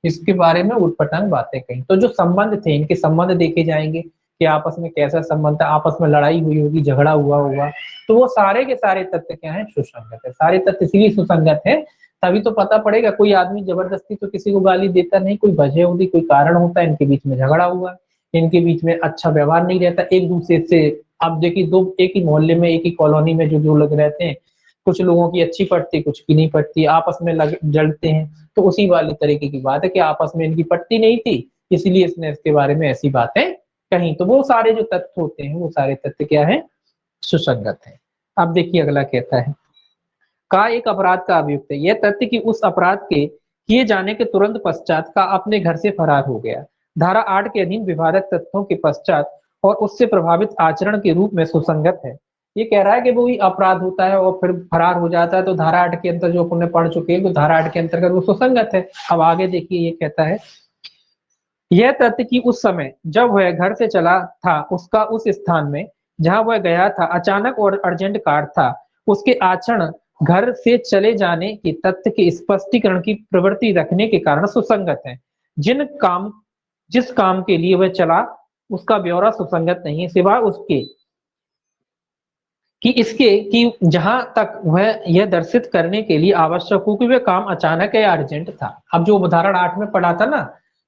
इसके बारे में उटपटांग बातें कही। तो जो संबंध थे, इनके संबंध देखे जाएंगे कि आपस में कैसा संबंध था, आपस में लड़ाई हुई होगी, झगड़ा हुआ होगा, तो वो सारे के सारे तथ्य क्या है, सुसंगत है। सारे तथ्य इसलिए सुसंगत है, तभी तो पता पड़ेगा। कोई आदमी जबरदस्ती तो किसी को गाली देता नहीं, कोई वजह होती, कोई कारण होता है, इनके बीच में झगड़ा हुआ, इनके बीच में अच्छा व्यवहार नहीं रहता एक दूसरे से। आप देखिए दो एक ही मोहल्ले में एक ही कॉलोनी में जो लोग रहते हैं, कुछ लोगों की अच्छी पटती कुछ की नहीं पटती, आपस में जलते हैं। तो उसी वाली तरीके की बात है कि आपस में इनकी पटती नहीं थी, इसीलिए इसने इसके बारे में ऐसी बातें कही। तो वो सारे जो तथ्य होते हैं वो सारे तथ्य क्या है, सुसंगत है। अब देखिए अगला कहता है, का एक अपराध का अभियुक्त है यह तथ्य कि उस अपराध के किए जाने के तुरंत पश्चात का अपने घर से फरार हो गया। धारा 8 के अधीन विवादक तथ्यों के पश्चात और उससे प्रभावित आचरण के रूप में सुसंगत है। ये कह रहा है कि वो ही अपराध होता है और फिर फरार हो जाता है, तो धारा 8 के अंतर जो अपन पढ़ चुके हैं, तो धारा 8 के अंतर्गत वो सुसंगत है। अब आगे देखिए ये कहता है, यह तथ्य कि उस समय जब वह घर से चला था उसका उस स्थान में जहां वह गया था अचानक और अर्जेंट कार्य था, उसके आचरण घर से चले जाने के तथ्य के स्पष्टीकरण की प्रवृत्ति रखने के कारण सुसंगत है। जिस काम के लिए वह चला उसका ब्यौरा सुसंगत नहीं है, सिवाय उसके कि इसके कि जहां तक वह यह दर्शित करने के लिए आवश्यक हो कि वह काम अचानक या अर्जेंट था। अब जो उदाहरण 8 में पढ़ा था ना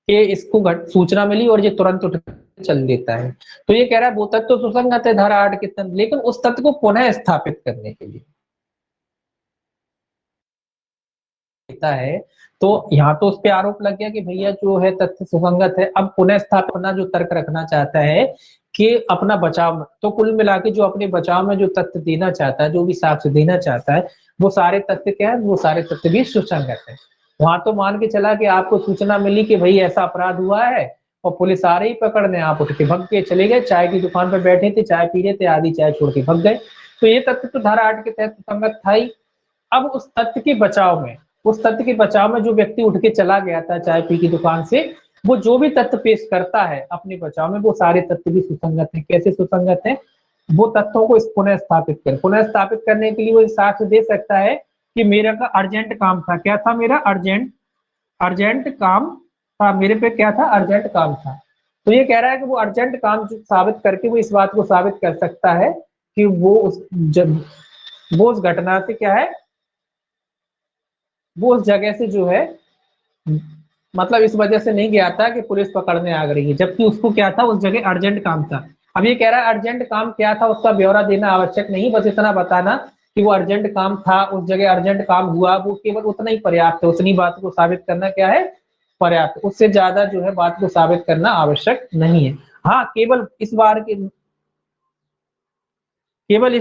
कि इसको सूचना मिली और ये तुरंत उठ चल देता है, तो ये कह रहा है वो तथ्य तो सुसंगत है धारा 8 के तहत, लेकिन उस तथ्य को पुनः स्थापित करने के लिए देता है। तो यहाँ तो उस पे आरोप लग गया कि भैया जो है तथ्य सुसंगत है। अब पुनः स्थापित करना जो तर्क रखना चाहता है कि अपना बचाव में, तो कुल मिला के जो अपने बचाव में जो तथ्य देना चाहता है, जो भी साक्ष्य देना चाहता है, वो सारे तथ्य क्या है, वो सारे तथ्य भी सुसंगत है। वहां तो मान के चला कि आपको सूचना मिली कि भाई ऐसा अपराध हुआ है और पुलिस आ रही पकड़ने, आप उठ के भग के चले गए, चाय की दुकान पर बैठे थे, चाय पी रहे थे, आधी चाय छोड़ के भग गए, तो ये तथ्य तो धारा 8 के तहत सुसंगत था ही। अब उस तथ्य के बचाव में, उस तथ्य के बचाव में जो व्यक्ति उठ के चला गया था चाय पी की दुकान से, वो जो भी तथ्य पेश करता है अपने बचाव में, वो सारे तथ्य भी सुसंगत है। कैसे सुसंगत है, वो तथ्यों को पुनः स्थापित कर, पुनः स्थापित करने के लिए वो साक्ष्य दे सकता है कि मेरा का अर्जेंट काम था। क्या था, मेरा अर्जेंट अर्जेंट काम था, मेरे पे क्या था, अर्जेंट काम था। तो ये कह रहा है कि वो अर्जेंट काम साबित करके वो इस बात को साबित कर सकता है कि वो उस घटना से क्या है, वो उस जगह से जो है, मतलब इस वजह से नहीं गया था कि पुलिस पकड़ने आ गई है, जबकि उसको क्या था, उस जगह अर्जेंट काम था। अब ये कह रहा है अर्जेंट काम क्या था उसका ब्यौरा देना आवश्यक नहीं, बस इतना बताना कि वो अर्जेंट काम था, उस जगह अर्जेंट काम हुआ, वो केवल उतना ही पर्याप्त है। उतनी बात को साबित करना क्या है, पर्याप्त, उससे ज्यादा जो है बात को साबित करना आवश्यक नहीं है। हाँ, केवल इस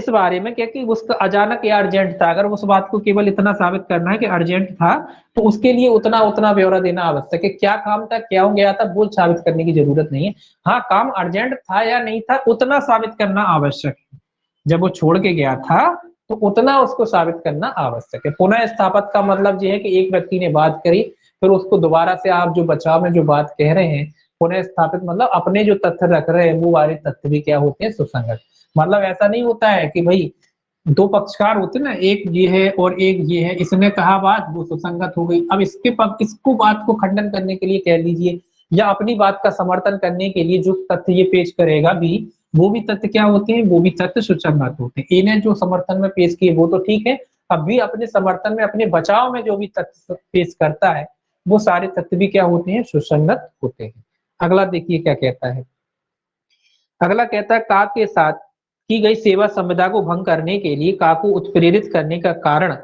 बारे में क्या कि उसका अचानक या अर्जेंट था, अगर उस बात को केवल इतना साबित करना है कि अर्जेंट था, तो उसके लिए उतना उतना ब्यौरा देना आवश्यक है। क्या काम था, क्या हो गया था, वो साबित करने की जरूरत नहीं है। हाँ, काम अर्जेंट था या नहीं था उतना साबित करना आवश्यक है। जब वो छोड़ के गया था तो उतना उसको साबित करना आवश्यक है। पुनः स्थापित का मतलब ये है कि एक व्यक्ति ने बात करी, फिर उसको दोबारा से आप जो बचाव में जो बात कह रहे हैं, पुनः स्थापित मतलब अपने जो तथ्य रख रहे हैं वो वाले तथ्य भी क्या होते हैं, सुसंगत। मतलब ऐसा नहीं होता है कि भाई दो पक्षकार होते ना, एक ये है और एक ये है, इसने कहा बात वो सुसंगत हो गई, अब इसके पक्ष इसको बात को खंडन करने के लिए कह लीजिए या अपनी बात का समर्थन करने के लिए जो तथ्य ये पेश करेगा भी, वो भी तथ्य क्या होते हैं, वो भी तथ्य सुसंगत होते हैं। इन्हें जो समर्थन में पेश किए वो तो ठीक है, अब भी अपने समर्थन में अपने बचाव में जो भी तथ्य पेश करता है वो सारे तथ्य भी क्या होते हैं, सुसंगत होते हैं। अगला देखिए क्या कहता है, अगला कहता है का के साथ की गई सेवा संविदा को भंग करने के लिए का को उत्प्रेरित करने का कारण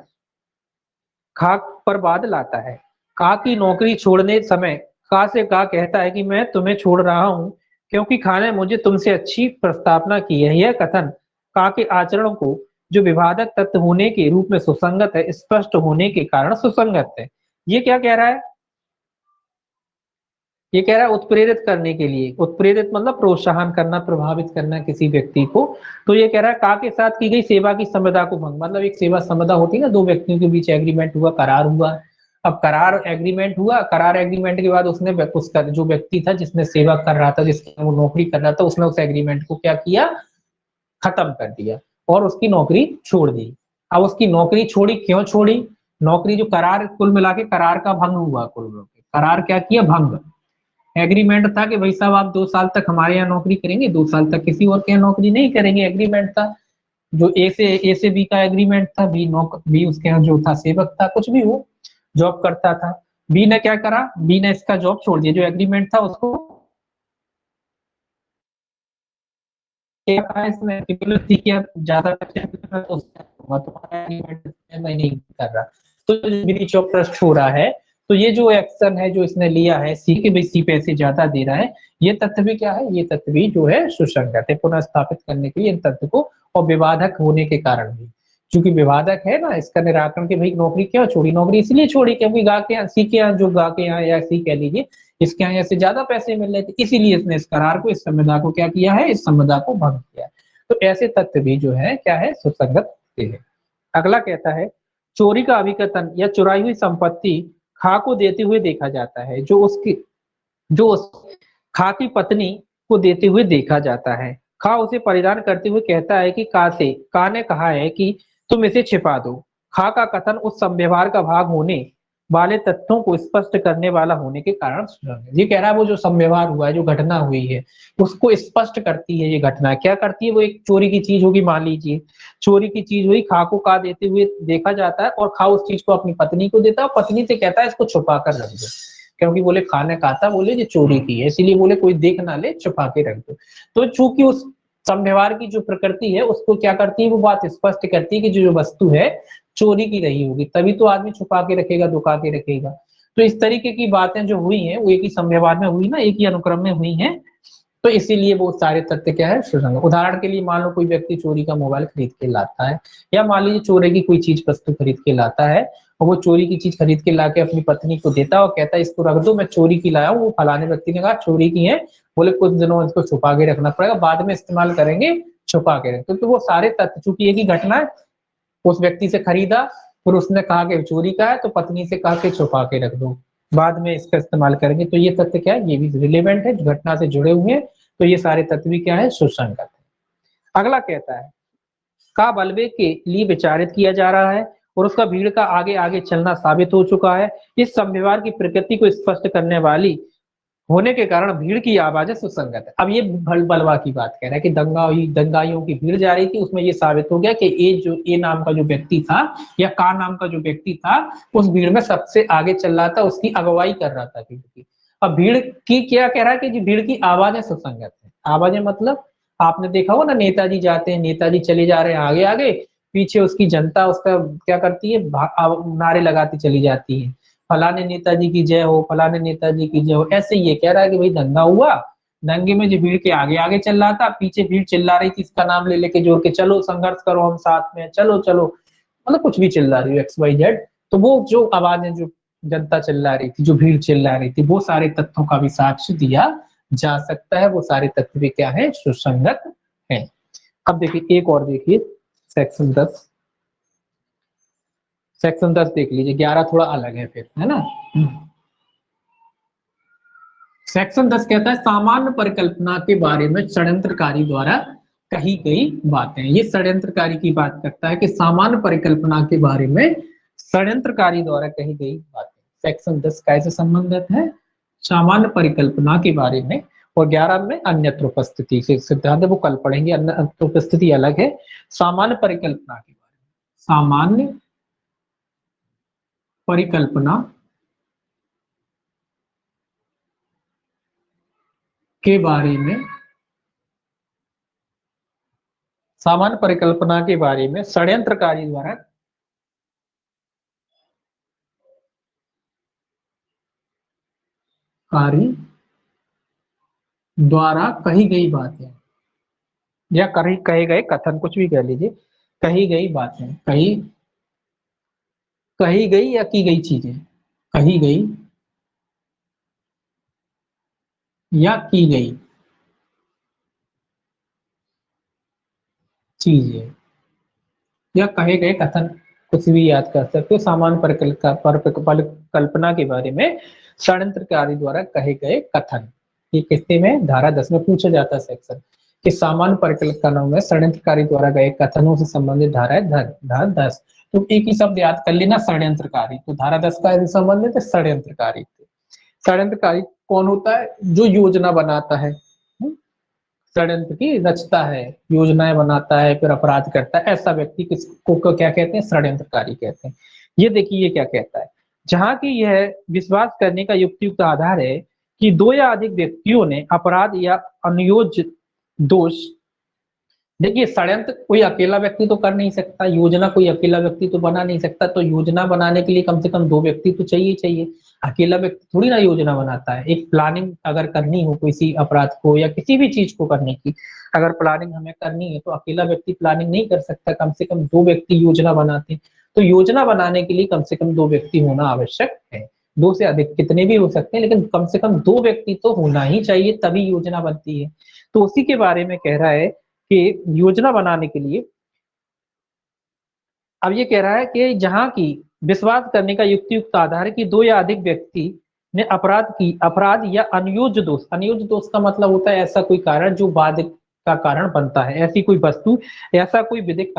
खाक पर बाद लाता है। का की नौकरी छोड़ने समय का से का कहता है कि मैं तुम्हें छोड़ रहा हूं क्योंकि खा ने मुझे तुमसे अच्छी प्रस्तावना की है। यह कथन का के आचरण को जो विवादक तत्व होने के रूप में सुसंगत है, स्पष्ट होने के कारण सुसंगत है। ये क्या कह रहा है, ये कह रहा है उत्प्रेरित करने के लिए, उत्प्रेरित मतलब प्रोत्साहन करना, प्रभावित करना किसी व्यक्ति को। तो ये कह रहा है का के साथ की गई सेवा की संविदा को भंग, मतलब एक सेवा संविदा होती है ना, दो व्यक्तियों के बीच एग्रीमेंट हुआ, करार हुआ। अब करार एग्रीमेंट हुआ, करार एग्रीमेंट के बाद उसने उसका जो व्यक्ति था जिसने सेवा कर रहा था, जिसने वो नौकरी कर रहा था, उसने उस एग्रीमेंट को क्या किया, खत्म कर दिया और उसकी नौकरी छोड़ दी। अब उसकी नौकरी छोड़ी, क्यों छोड़ी, नौकरी जो करार, कुल मिला के करार का भंग हुआ, कुल मिला के करार क्या किया, भंग। एग्रीमेंट था कि भाई साहब आप 2 साल तक हमारे यहाँ नौकरी करेंगे, 2 साल तक किसी और के यहाँ नौकरी नहीं करेंगे, एग्रीमेंट था। जो ए से बी का एग्रीमेंट था, बी उसके यहाँ जो था सेवक था, कुछ भी हो, जॉब करता था। बी ने क्या करा, बी ने इसका जॉब छोड़ दिया, जो एग्रीमेंट था उसको क्या कहा इसमें कि बोले सी के ज्यादा तो मैं नहीं कर रहा। तो ब्रीच ऑफ ट्रस्ट हो रहा है। तो ये जो एक्शन है जो इसने लिया है सी के भाई सी पैसे ज्यादा दे रहा है, ये तथ्य भी क्या है, ये तथ्य भी जो है सुसंगत है पुनः स्थापित करने के लिए इन तथ्य को, और विवादक होने के कारण भी, क्योंकि विवादक है ना इसका निराकरण के भाई नौकरी क्यों छोड़ी, नौकरी इसलिए छोड़ी क्योंकि गा के सी के यहाँ, जो गा के यहाँ या सी कह लीजिए इसके यहाँ से ज्यादा पैसे मिल रहे थे, इसीलिए इसने इस करार को, इस संविदा को क्या किया है, इस संविदा को भंग किया है। तो ऐसे तथ्य भी जो है क्या है, सुसंगत है। अगला कहता है चोरी का अभिकथन या चुराई हुई संपत्ति खा को देते हुए देखा जाता है, जो उस खा की पत्नी को देते हुए देखा जाता है। खा उसे परिधान करते हुए कहता है कि का ने कहा है कि तुम इसे छिपा दो। खा का कथन उस संव्यवहार का भाग होने वाले तथ्यों को स्पष्ट करने वाला होने के कारण ये कह रहा है वो जो संव्यवहार हुआ है, जो घटना हुई है उसको स्पष्ट करती है। ये घटना क्या करती है, वो एक चोरी की चीज होगी, मान लीजिए चोरी की चीज हुई, खा को का देते हुए देखा जाता है और खा उस चीज को अपनी पत्नी को देता है और पत्नी से कहता है इसको छुपा कर रख दो, क्योंकि बोले खा ने कहा था बोले ये चोरी की है, इसीलिए बोले कोई देख ना ले, छुपा के रख दो। तो चूंकि उस संव्यवहार की जो प्रकृति है उसको क्या करती है, वो बात स्पष्ट करती है कि जो वस्तु है चोरी की रही होगी, तभी तो आदमी छुपा के रखेगा, दुका के रखेगा। तो इस तरीके की बातें जो हुई हैं वो एक ही संव्यवहार में हुई ना, एक ही अनुक्रम में हुई हैं, तो इसीलिए वो सारे तथ्य क्या है, सुसंगत। उदाहरण के लिए मान लो कोई व्यक्ति चोरी का मोबाइल खरीद के लाता है, या मान लीजिए चोरी की कोई चीज वस्तु खरीद के लाता है और वो चोरी की चीज खरीद के लाके अपनी पत्नी को देता है और कहता है इसको रख दो, मैं चोरी की लाया हूँ। वो फलाने व्यक्ति ने कहा चोरी की है, बोले कुछ दिनों इसको छुपा के रखना पड़ेगा, बाद में इस्तेमाल करेंगे, छुपा के रख। तो वो सारे तथ्य, चूंकि एक ही घटना है, उस व्यक्ति से खरीदा, फिर उसने कहा कि चोरी का है, तो पत्नी से कहा कि छुपा के रख दो, बाद में इसका इस्तेमाल करेंगे। तो ये तथ्य क्या है, ये भी रिलेवेंट है, घटना से जुड़े हुए हैं, तो ये सारे तत्व भी क्या है, सुसंगत है। अगला कहता है का बलवे के लिए विचारित किया जा रहा है और उसका भीड़ का आगे आगे चलना साबित हो चुका है। इस संव्यवहार की प्रकृति को स्पष्ट करने वाली होने के कारण भीड़ की आवाजें सुसंगत है। अब ये बलवा की बात कह रहा है कि दंगाइयों की भीड़ जा रही थी, उसमें ये साबित हो गया कि ए नाम का जो व्यक्ति था या का नाम का जो व्यक्ति था उस भीड़ में सबसे आगे चल रहा था, उसकी अगुवाई कर रहा था भीड़ की। अब भीड़ की क्या कह रहा है कि भीड़ की आवाजें सुसंगत है। आवाजें मतलब आपने देखा हो ना, नेताजी जाते हैं, नेताजी चले जा रहे हैं आगे आगे, पीछे उसकी जनता उसका क्या करती है, नारे लगाती चली जाती है, फलाने नेताजी की जय हो, फलाने नेताजी की जय हो। ऐसे ये कह रहा है कि भाई दंगा हुआ, दंगे में जो भीड़ के आगे आगे चल रहा था, पीछे भीड़ चिल्ला रही थी इसका नाम ले लेके जोर के, चलो संघर्ष करो हम साथ में, चलो चलो, मतलब कुछ भी चिल्ला रही हो एक्स वाई जेड। तो वो जो आवाजें जो जनता चिल्ला रही थी, जो भीड़ चिल्ला रही थी, वो सारे तथ्यों का भी साक्ष्य दिया जा सकता है। वो सारे तथ्य भी क्या है, सुसंगत है। अब देखिए एक और देखिए सेक्शन 10, सेक्शन 10 देख लीजिए, 11 थोड़ा अलग है फिर, है ना। सेक्शन 10 कहता है सामान्य परिकल्पना के बारे में षड्यंत्रकारी द्वारा कही गई बातें। ये षड्यंत्रकारी की बात करता है कि सामान्य परिकल्पना के बारे में षड्यंत्रकारी द्वारा कही गई बातें। सेक्शन 10 कैसे संबंधित है, सामान्य परिकल्पना के बारे में, और 11 में अन्यत्र उपस्थिति से सिद्धांत वो कल पढ़ेंगे, अन्यत्र उपस्थिति अलग है। सामान्य परिकल्पना के बारे में, सामान्य परिकल्पना के बारे में, सामान्य परिकल्पना के बारे में षड्यंत्रकारी द्वारा कही गई बातें या कहे गए कथन, कुछ भी कह लीजिए, कही गई बातें, कही गई या की गई चीजें, कही गई या की गई चीजें या कहे गए कथन, कुछ भी याद कर सकते हो। सामान्य परिकल्पना के बारे में षड्यंत्रकारी द्वारा कहे गए कथन, ये किससे में, धारा 10 में पूछा जाता है सेक्शन कि सामान्य परिकल्पनाओं में षड्यंत्रकारी द्वारा गए कथनों से संबंधित धारा है धारा 10। तो एक ही शब्द याद कर लेना, षड्यंत्रकारी। तो धारा 10 का संबंधित है षड्यंत्रकारी। षड्यंत्रकारी कौन होता है, जो योजना बनाता है, षड्यंत्र की रचता है, योजनाएं बनाता है, फिर अपराध करता है, ऐसा व्यक्ति किसको क्या कहते हैं, षड्यंत्रकारी कहते हैं। ये देखिए ये क्या कहता है, जहां की यह विश्वास करने का युक्तियुक्त आधार है कि दो या अधिक व्यक्तियों ने अपराध या अनुयोज्य दोष देखिए षड्यंत्र कोई अकेला व्यक्ति तो कर नहीं सकता, योजना कोई अकेला व्यक्ति तो बना नहीं सकता, तो योजना बनाने के लिए कम से कम 2 व्यक्ति तो चाहिए चाहिए। अकेला व्यक्ति थोड़ी ना योजना बनाता है। एक प्लानिंग अगर करनी हो किसी अपराध को या किसी भी चीज को करने की, अगर प्लानिंग हमें करनी है तो अकेला व्यक्ति प्लानिंग नहीं कर सकता, कम से कम 2 व्यक्ति योजना बनाते हैं। तो योजना बनाने के लिए कम से कम 2 व्यक्ति होना आवश्यक है। 2 से अधिक कितने भी हो सकते हैं, लेकिन कम से कम 2 व्यक्ति तो होना ही चाहिए, तभी योजना बनती है। तो उसी के बारे में कह रहा है कि योजना बनाने के लिए अब ये कह रहा है कि जहां की विश्वास करने का युक्तियुक्त आधार है कि 2 या अधिक व्यक्ति ने अपराध या अनुयोज्य दोष का मतलब होता है ऐसा कोई कारण जो बाद का कारण बनता है, ऐसी कोई वस्तु, ऐसा कोई विधिक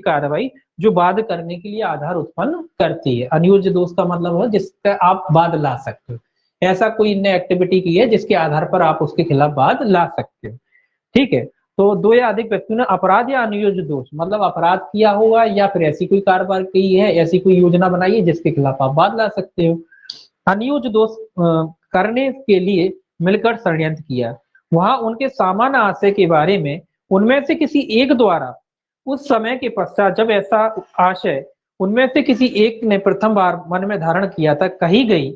कार्रवाई जो बाद करने के लिए आधार उत्पन्न करती है। अनुयोज्य दोष का मतलब है जिसका आप बाद ला सकते हो, ऐसा कोई इनने एक्टिविटी की है जिसके आधार पर आप उसके खिलाफ बाद ला सकते हो। ठीक है, तो 2 या अधिक व्यक्तियों ने अपराध या अनुयोज्य दोष मतलब अपराध किया होगा या फिर ऐसी कोई कार्रवाई की है, ऐसी कोई योजना बनाई है जिसके खिलाफ आप बाद ला सकते हो। अनुयोज्य दोष करने के लिए मिलकर षड्यंत्र किया, वहां उनके सामान्य आशय के बारे में उनमें से किसी एक द्वारा उस समय के पश्चात जब ऐसा आशय उनमें से किसी एक ने प्रथम बार मन में धारण किया था, कही गई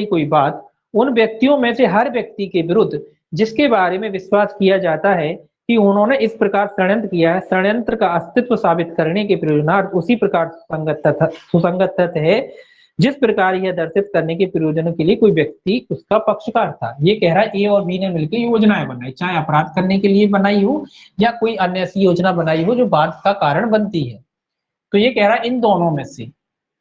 कोई बात उन व्यक्तियों में से हर व्यक्ति के विरुद्ध जिसके बारे में विश्वास किया जाता है कि उन्होंने इस प्रकार षड्यंत्र किया है, षड्यंत्र का अस्तित्व साबित करने के प्रयोजनार्थ उसी प्रकार सुसंगत तथ्य है जिस प्रकार यह दर्शित करने के प्रयोजन के लिए कोई व्यक्ति उसका पक्षकार था। ये कह रहा है ए और बी ने मिलकर योजनाएं बनाई, चाहे अपराध करने के लिए बनाई हो या कोई अन्य ऐसी योजना बनाई हो जो बाद का कारण बनती है। तो ये कह रहा है इन दोनों में से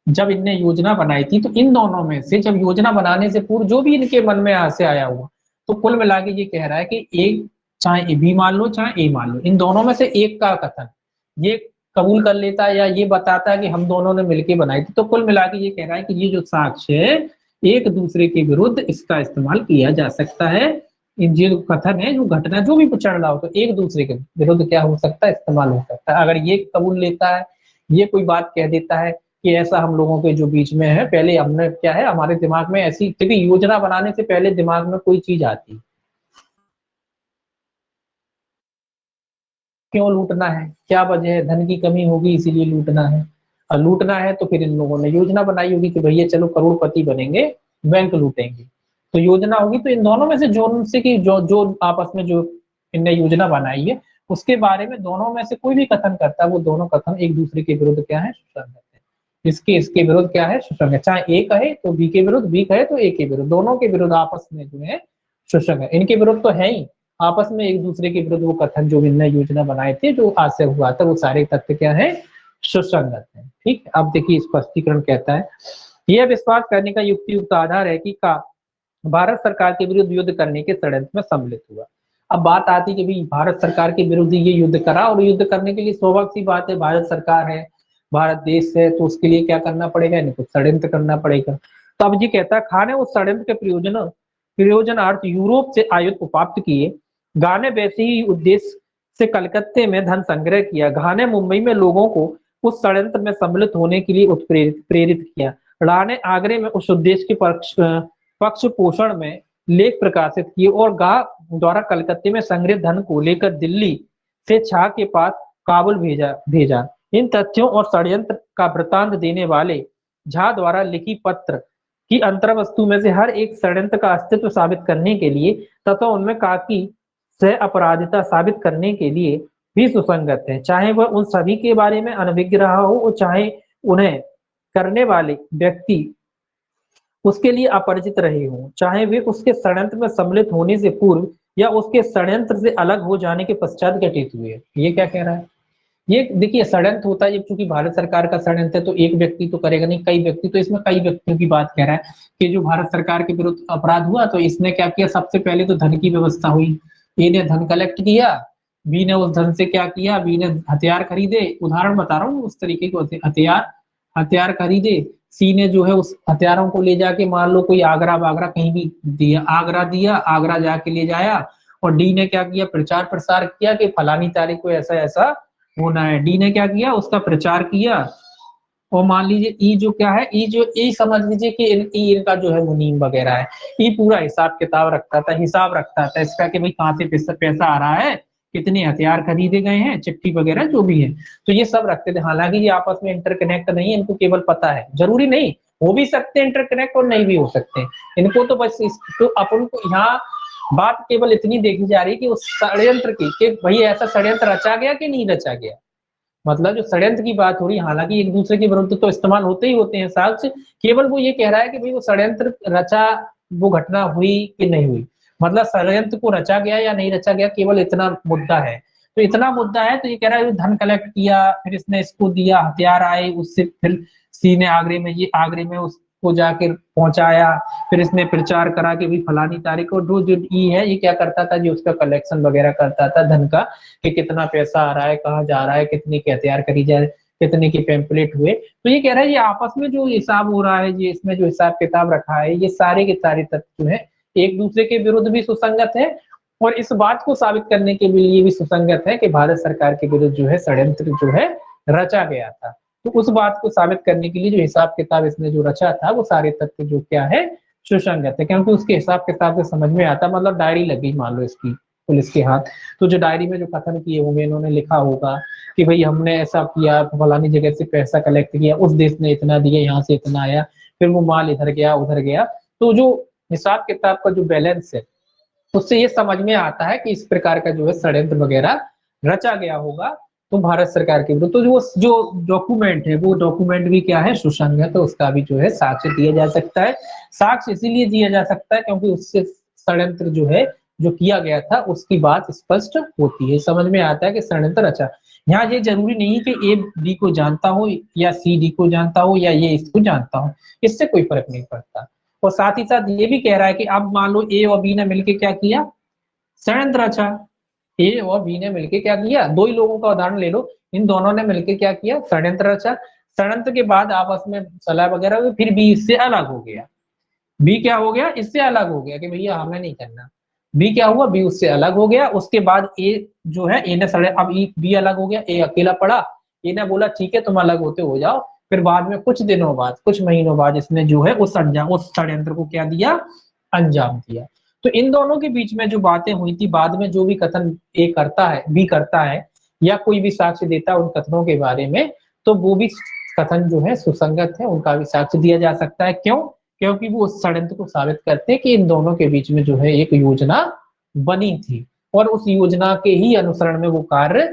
जब इनने योजना बनाई थी, तो इन दोनों में से जब योजना बनाने से पूर्व जो भी इनके मन में आशय आया हुआ, तो कुल मिला के ये कह रहा है कि एक चाहे बी मान लो चाहे ए मान लो, इन दोनों में से एक का कथन ये कबूल कर लेता है या ये बताता है कि हम दोनों ने मिलकर बनाई थी, तो कुल मिला के ये कह रहा है कि ये जो साक्ष्य है एक दूसरे के विरुद्ध इसका इस्तेमाल किया जा सकता है। इन जो कथन है, जो घटना जो भी चल रहा हो, तो एक दूसरे के विरुद्ध क्या हो सकता है, इस्तेमाल हो सकता है। अगर ये कबूल लेता है, ये कोई बात कह देता है कि ऐसा हम लोगों के जो बीच में है, पहले हमने क्या है हमारे दिमाग में ऐसी, क्योंकि योजना बनाने से पहले दिमाग में कोई चीज आती है, क्यों लूटना है, क्या वजह है, धन की कमी होगी इसीलिए लूटना है, और लूटना है तो फिर इन लोगों ने योजना बनाई होगी कि भैया चलो करोड़पति बनेंगे, बैंक लूटेंगे। तो योजना होगी, तो इन दोनों में से जो उनसे की जो जो आपस में जो इनने योजना बनाई है उसके बारे में दोनों में से कोई भी कथन करता है, वो दोनों कथन एक दूसरे के विरुद्ध क्या है, सुसंगत है। इसके विरुद्ध क्या है, सुसंगत। चाहे ए कहे तो बी के विरुद्ध, बी कहे तो ए के विरुद्ध, दोनों के विरुद्ध आपस में जो है सुसंगत। इनके विरुद्ध तो है ही, आपस में एक दूसरे के विरुद्ध वो कथन जो इनने योजना बनाए थे, जो आज से हुआ था, वो सारे तथ्य क्या है, सुसंगत है। ठीक, अब देखिए स्पष्टीकरण कहता है यह विश्वास करने का युक्तियुक्त आधार है कि का भारत सरकार के विरुद्ध युद्ध करने के षड्यंत्र में सम्मिलित हुआ। अब बात आती कि भाई भारत सरकार के विरुद्ध ये युद्ध करा, और युद्ध करने के लिए स्वाभाविक सी बात है, भारत सरकार है, भारत देश है, तो उसके लिए क्या करना पड़ेगा, इनको कुछ षड्यंत्र करना पड़ेगा। तो अब ये कहता है खान ने उस षड्यंत्र के प्रयोजनार्थ यूरोप से आयुध प्राप्त किए, गाने वैसे ही उद्देश्य से कलकत्ते में धन संग्रह किया, घाने मुंबई में लोगों को उस षड्यंत्र में सम्मिलित होने के लिए प्रेरित किया, रा ने आगरे में उस उद्देश्य के पक्ष पोषण में लेख प्रकाशित किए, और गा द्वारा कलकत्ते में संग्रहित धन को लेकर दिल्ली से छा के पास काबुल भेजा। इन तथ्यों और षड्यंत्र का वृतांत देने वाले झा द्वारा लिखी पत्र की अंतर्वस्तु में से हर एक षड्यंत्र का अस्तित्व साबित करने के लिए तथा उनमें काकी सह अपराधिता साबित करने के लिए भी सुसंगत है, चाहे वह उन सभी के बारे में अनभिज्ञ रहा हो और चाहे उन्हें करने वाले व्यक्ति उसके लिए अपरिचित रहे हों, चाहे वे उसके षड्यंत्र में सम्मिलित होने से पूर्व या उसके षड्यंत्र से अलग हो जाने के पश्चात घटित हुए। ये क्या कह रहा है, ये देखिए षड्यंत्र होता है, चूंकि भारत सरकार का षड्यंत्र है तो एक व्यक्ति तो करेगा नहीं, कई व्यक्ति, तो इसमें कई व्यक्तियों की बात कह रहा है कि जो भारत सरकार के विरुद्ध अपराध हुआ तो इसने क्या किया, सबसे पहले तो धन की व्यवस्था हुई, ए ने धन कलेक्ट किया, बी ने उस धन से क्या किया, बी ने हथियार खरीदे, उदाहरण बता रहा हूँ उस तरीके को, हथियार खरीदे, सी ने जो है उस हथियारों को ले जाके मान लो कोई आगरा वागरा कहीं भी दिया, आगरा जाके ले जाया, और डी ने क्या किया, प्रचार प्रसार किया कि फलानी तारीख को ऐसा ऐसा होना है, डी ने क्या किया, उसका प्रचार किया, और मान लीजिए ई जो क्या है, ई जो ई समझ लीजिए कि ई इनका जो है मुनीम वगैरह है, ई पूरा हिसाब किताब रखता था, हिसाब रखता था इसका कि भाई कहाँ से पैसा आ रहा है, कितने हथियार खरीदे गए हैं, चिट्ठी वगैरह जो भी है, तो ये सब रखते थे। हालांकि ये आपस में इंटरकनेक्ट नहीं है, इनको केवल पता है, जरूरी नहीं, हो भी सकते हैं इंटरकनेक्ट और नहीं भी हो सकते, इनको तो बस तो अपन को यहाँ बात केवल इतनी देखी जा रही है कि उस षड्यंत्र की, कि भाई ऐसा षड्यंत्र रचा गया कि नहीं रचा गया, मतलब जो षड्यंत्र की बात हो रही है, हालांकि एक दूसरे के विरुद्ध तो इस्तेमाल होते ही होते हैं साक्ष्य, केवल वो ये कह रहा है कि भाई वो षड्यंत्र रचा, वो घटना हुई कि नहीं हुई, मतलब षड्यंत्र को रचा गया या नहीं रचा गया, केवल इतना मुद्दा है। तो इतना मुद्दा है तो ये कह रहा है धन कलेक्ट किया, फिर इसने इसको दिया, हथियार आए, उससे फिर सी ने आगरे में, ये आगरे में उसको जाकर पहुंचाया, फिर इसने प्रचार करा कि भाई फलानी तारीख को जो ई है ये क्या करता था, जो उसका कलेक्शन वगैरह करता था धन का, कि कितना पैसा आ रहा है, कहाँ जा रहा है, कितने के हथियार खरीदे जा रहे, कितने के पैम्पलेट हुए। तो ये कह रहा है ये आपस में जो हिसाब हो रहा है, ये इसमें जो हिसाब किताब रखा है, ये सारे के सारे तत्व जो है एक दूसरे के विरुद्ध भी सुसंगत है, और इस बात को साबित करने के लिए भी सुसंगत है कि भारत सरकार के विरुद्ध जो है षड्यंत्र जो है रचा गया था। तो उस बात को साबित करने के लिए जो हिसाब किताब इसने जो रचा था, वो सारे तथ्य जो क्या है सुसंगत है, क्योंकि उसके हिसाब किताब से समझ में आता, मतलब डायरी लगी मान लो इसकी पुलिस के हाथ, तो जो डायरी में जो कथन किए होंगे, इन्होंने लिखा होगा कि भाई हमने ऐसा किया, फलानी जगह से पैसा कलेक्ट किया, उस देश ने इतना दिया, यहाँ से इतना आया, फिर वो माल इधर गया उधर गया, तो जो हिसाब किताब का जो बैलेंस है उससे ये समझ में आता है कि इस प्रकार का जो है षड्यंत्र वगैरह रचा गया होगा तो भारत सरकार के विरुद्ध। तो जो डॉक्यूमेंट है वो डॉक्यूमेंट भी क्या है सुसंगत, तो उसका भी जो है साक्ष्य दिया जा सकता है। साक्ष्य इसीलिए दिया जा सकता है क्योंकि उससे षड्यंत्र जो है जो किया गया था उसकी बात स्पष्ट होती है, समझ में आता है कि षड्यंत्र रचा। यहाँ ये जरूरी नहीं कि ए डी को जानता हो या सी डी को जानता हो या ये इसको जानता हो, इससे कोई फर्क नहीं पड़ता। और साथ ही साथ ये भी कह रहा है कि अब मान लो ए और बी ने मिलकर क्या किया, षड्यंत्र रचा। ए और बी ने मिलकर क्या किया, दो ही लोगों का उदाहरण ले लो, इन दोनों ने मिलकर क्या किया, षड्यंत्र रचा। षड्यंत्र के बाद आपस में सलाह वगैरह हुई, फिर बी इससे अलग हो गया, बी क्या हो गया, इससे अलग हो गया कि भैया हमें नहीं करना, बी क्या हुआ, बी उससे अलग हो गया। उसके बाद ए जो है, ए ने अब बी अलग हो गया, ए अकेला पड़ा, ए ने बोला ठीक है तुम अलग होते हो जाओ। फिर बाद में कुछ दिनों बाद, कुछ महीनों बाद इसने जो है उस षड्यंत्र को क्या दिया, अंजाम दिया। तो इन दोनों के बीच में जो बातें हुई थी, बाद में जो भी कथन ए करता है, बी करता है, या कोई भी साक्ष्य देता है उन कथनों के बारे में, तो वो भी कथन जो है सुसंगत है, उनका भी साक्ष्य दिया जा सकता है। क्यों, क्योंकि वो उस षड्यंत्र को साबित करते हैं कि इन दोनों के बीच में जो है एक योजना बनी थी और उस योजना के ही अनुसरण में वो कार्य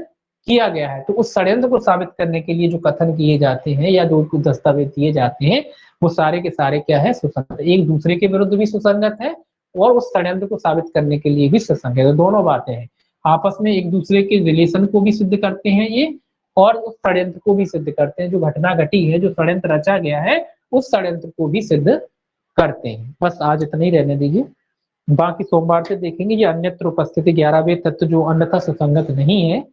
किया गया है। तो उस षड्यंत्र को साबित करने के लिए जो कथन किए जाते हैं या जो दस्तावेज दिए जाते हैं, वो सारे के सारे क्या है, सुसंगत, एक दूसरे के विरुद्ध भी सुसंगत है और उस षड्यंत्र को साबित करने के लिए भी सुसंगत है। दोनों बातें हैं, आपस में एक दूसरे के रिलेशन को भी सिद्ध करते हैं ये, और उस षड्यंत्र को भी सिद्ध करते हैं, जो घटना घटी है, जो षड्यंत्र रचा गया है, उस षड्यंत्र को भी सिद्ध करते हैं। बस आज इतना ही रहने दीजिए, बाकी सोमवार से देखेंगे ये अन्यत्र उपस्थिति 11वें तत्व जो अन्यथा सुसंगत नहीं है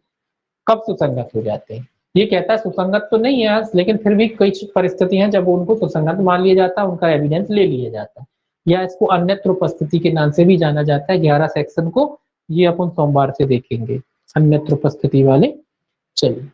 कब सुसंगत हो जाते हैं। ये कहता है सुसंगत तो नहीं है लेकिन फिर भी कई परिस्थिति हैं जब उनको सुसंगत मान लिया जाता है, उनका एविडेंस ले लिया जाता है, या इसको अन्यत्र उपस्थिति के नाम से भी जाना जाता है। 11 सेक्शन को ये अपन सोमवार से देखेंगे, अन्यत्र उपस्थिति वाले। चलिए।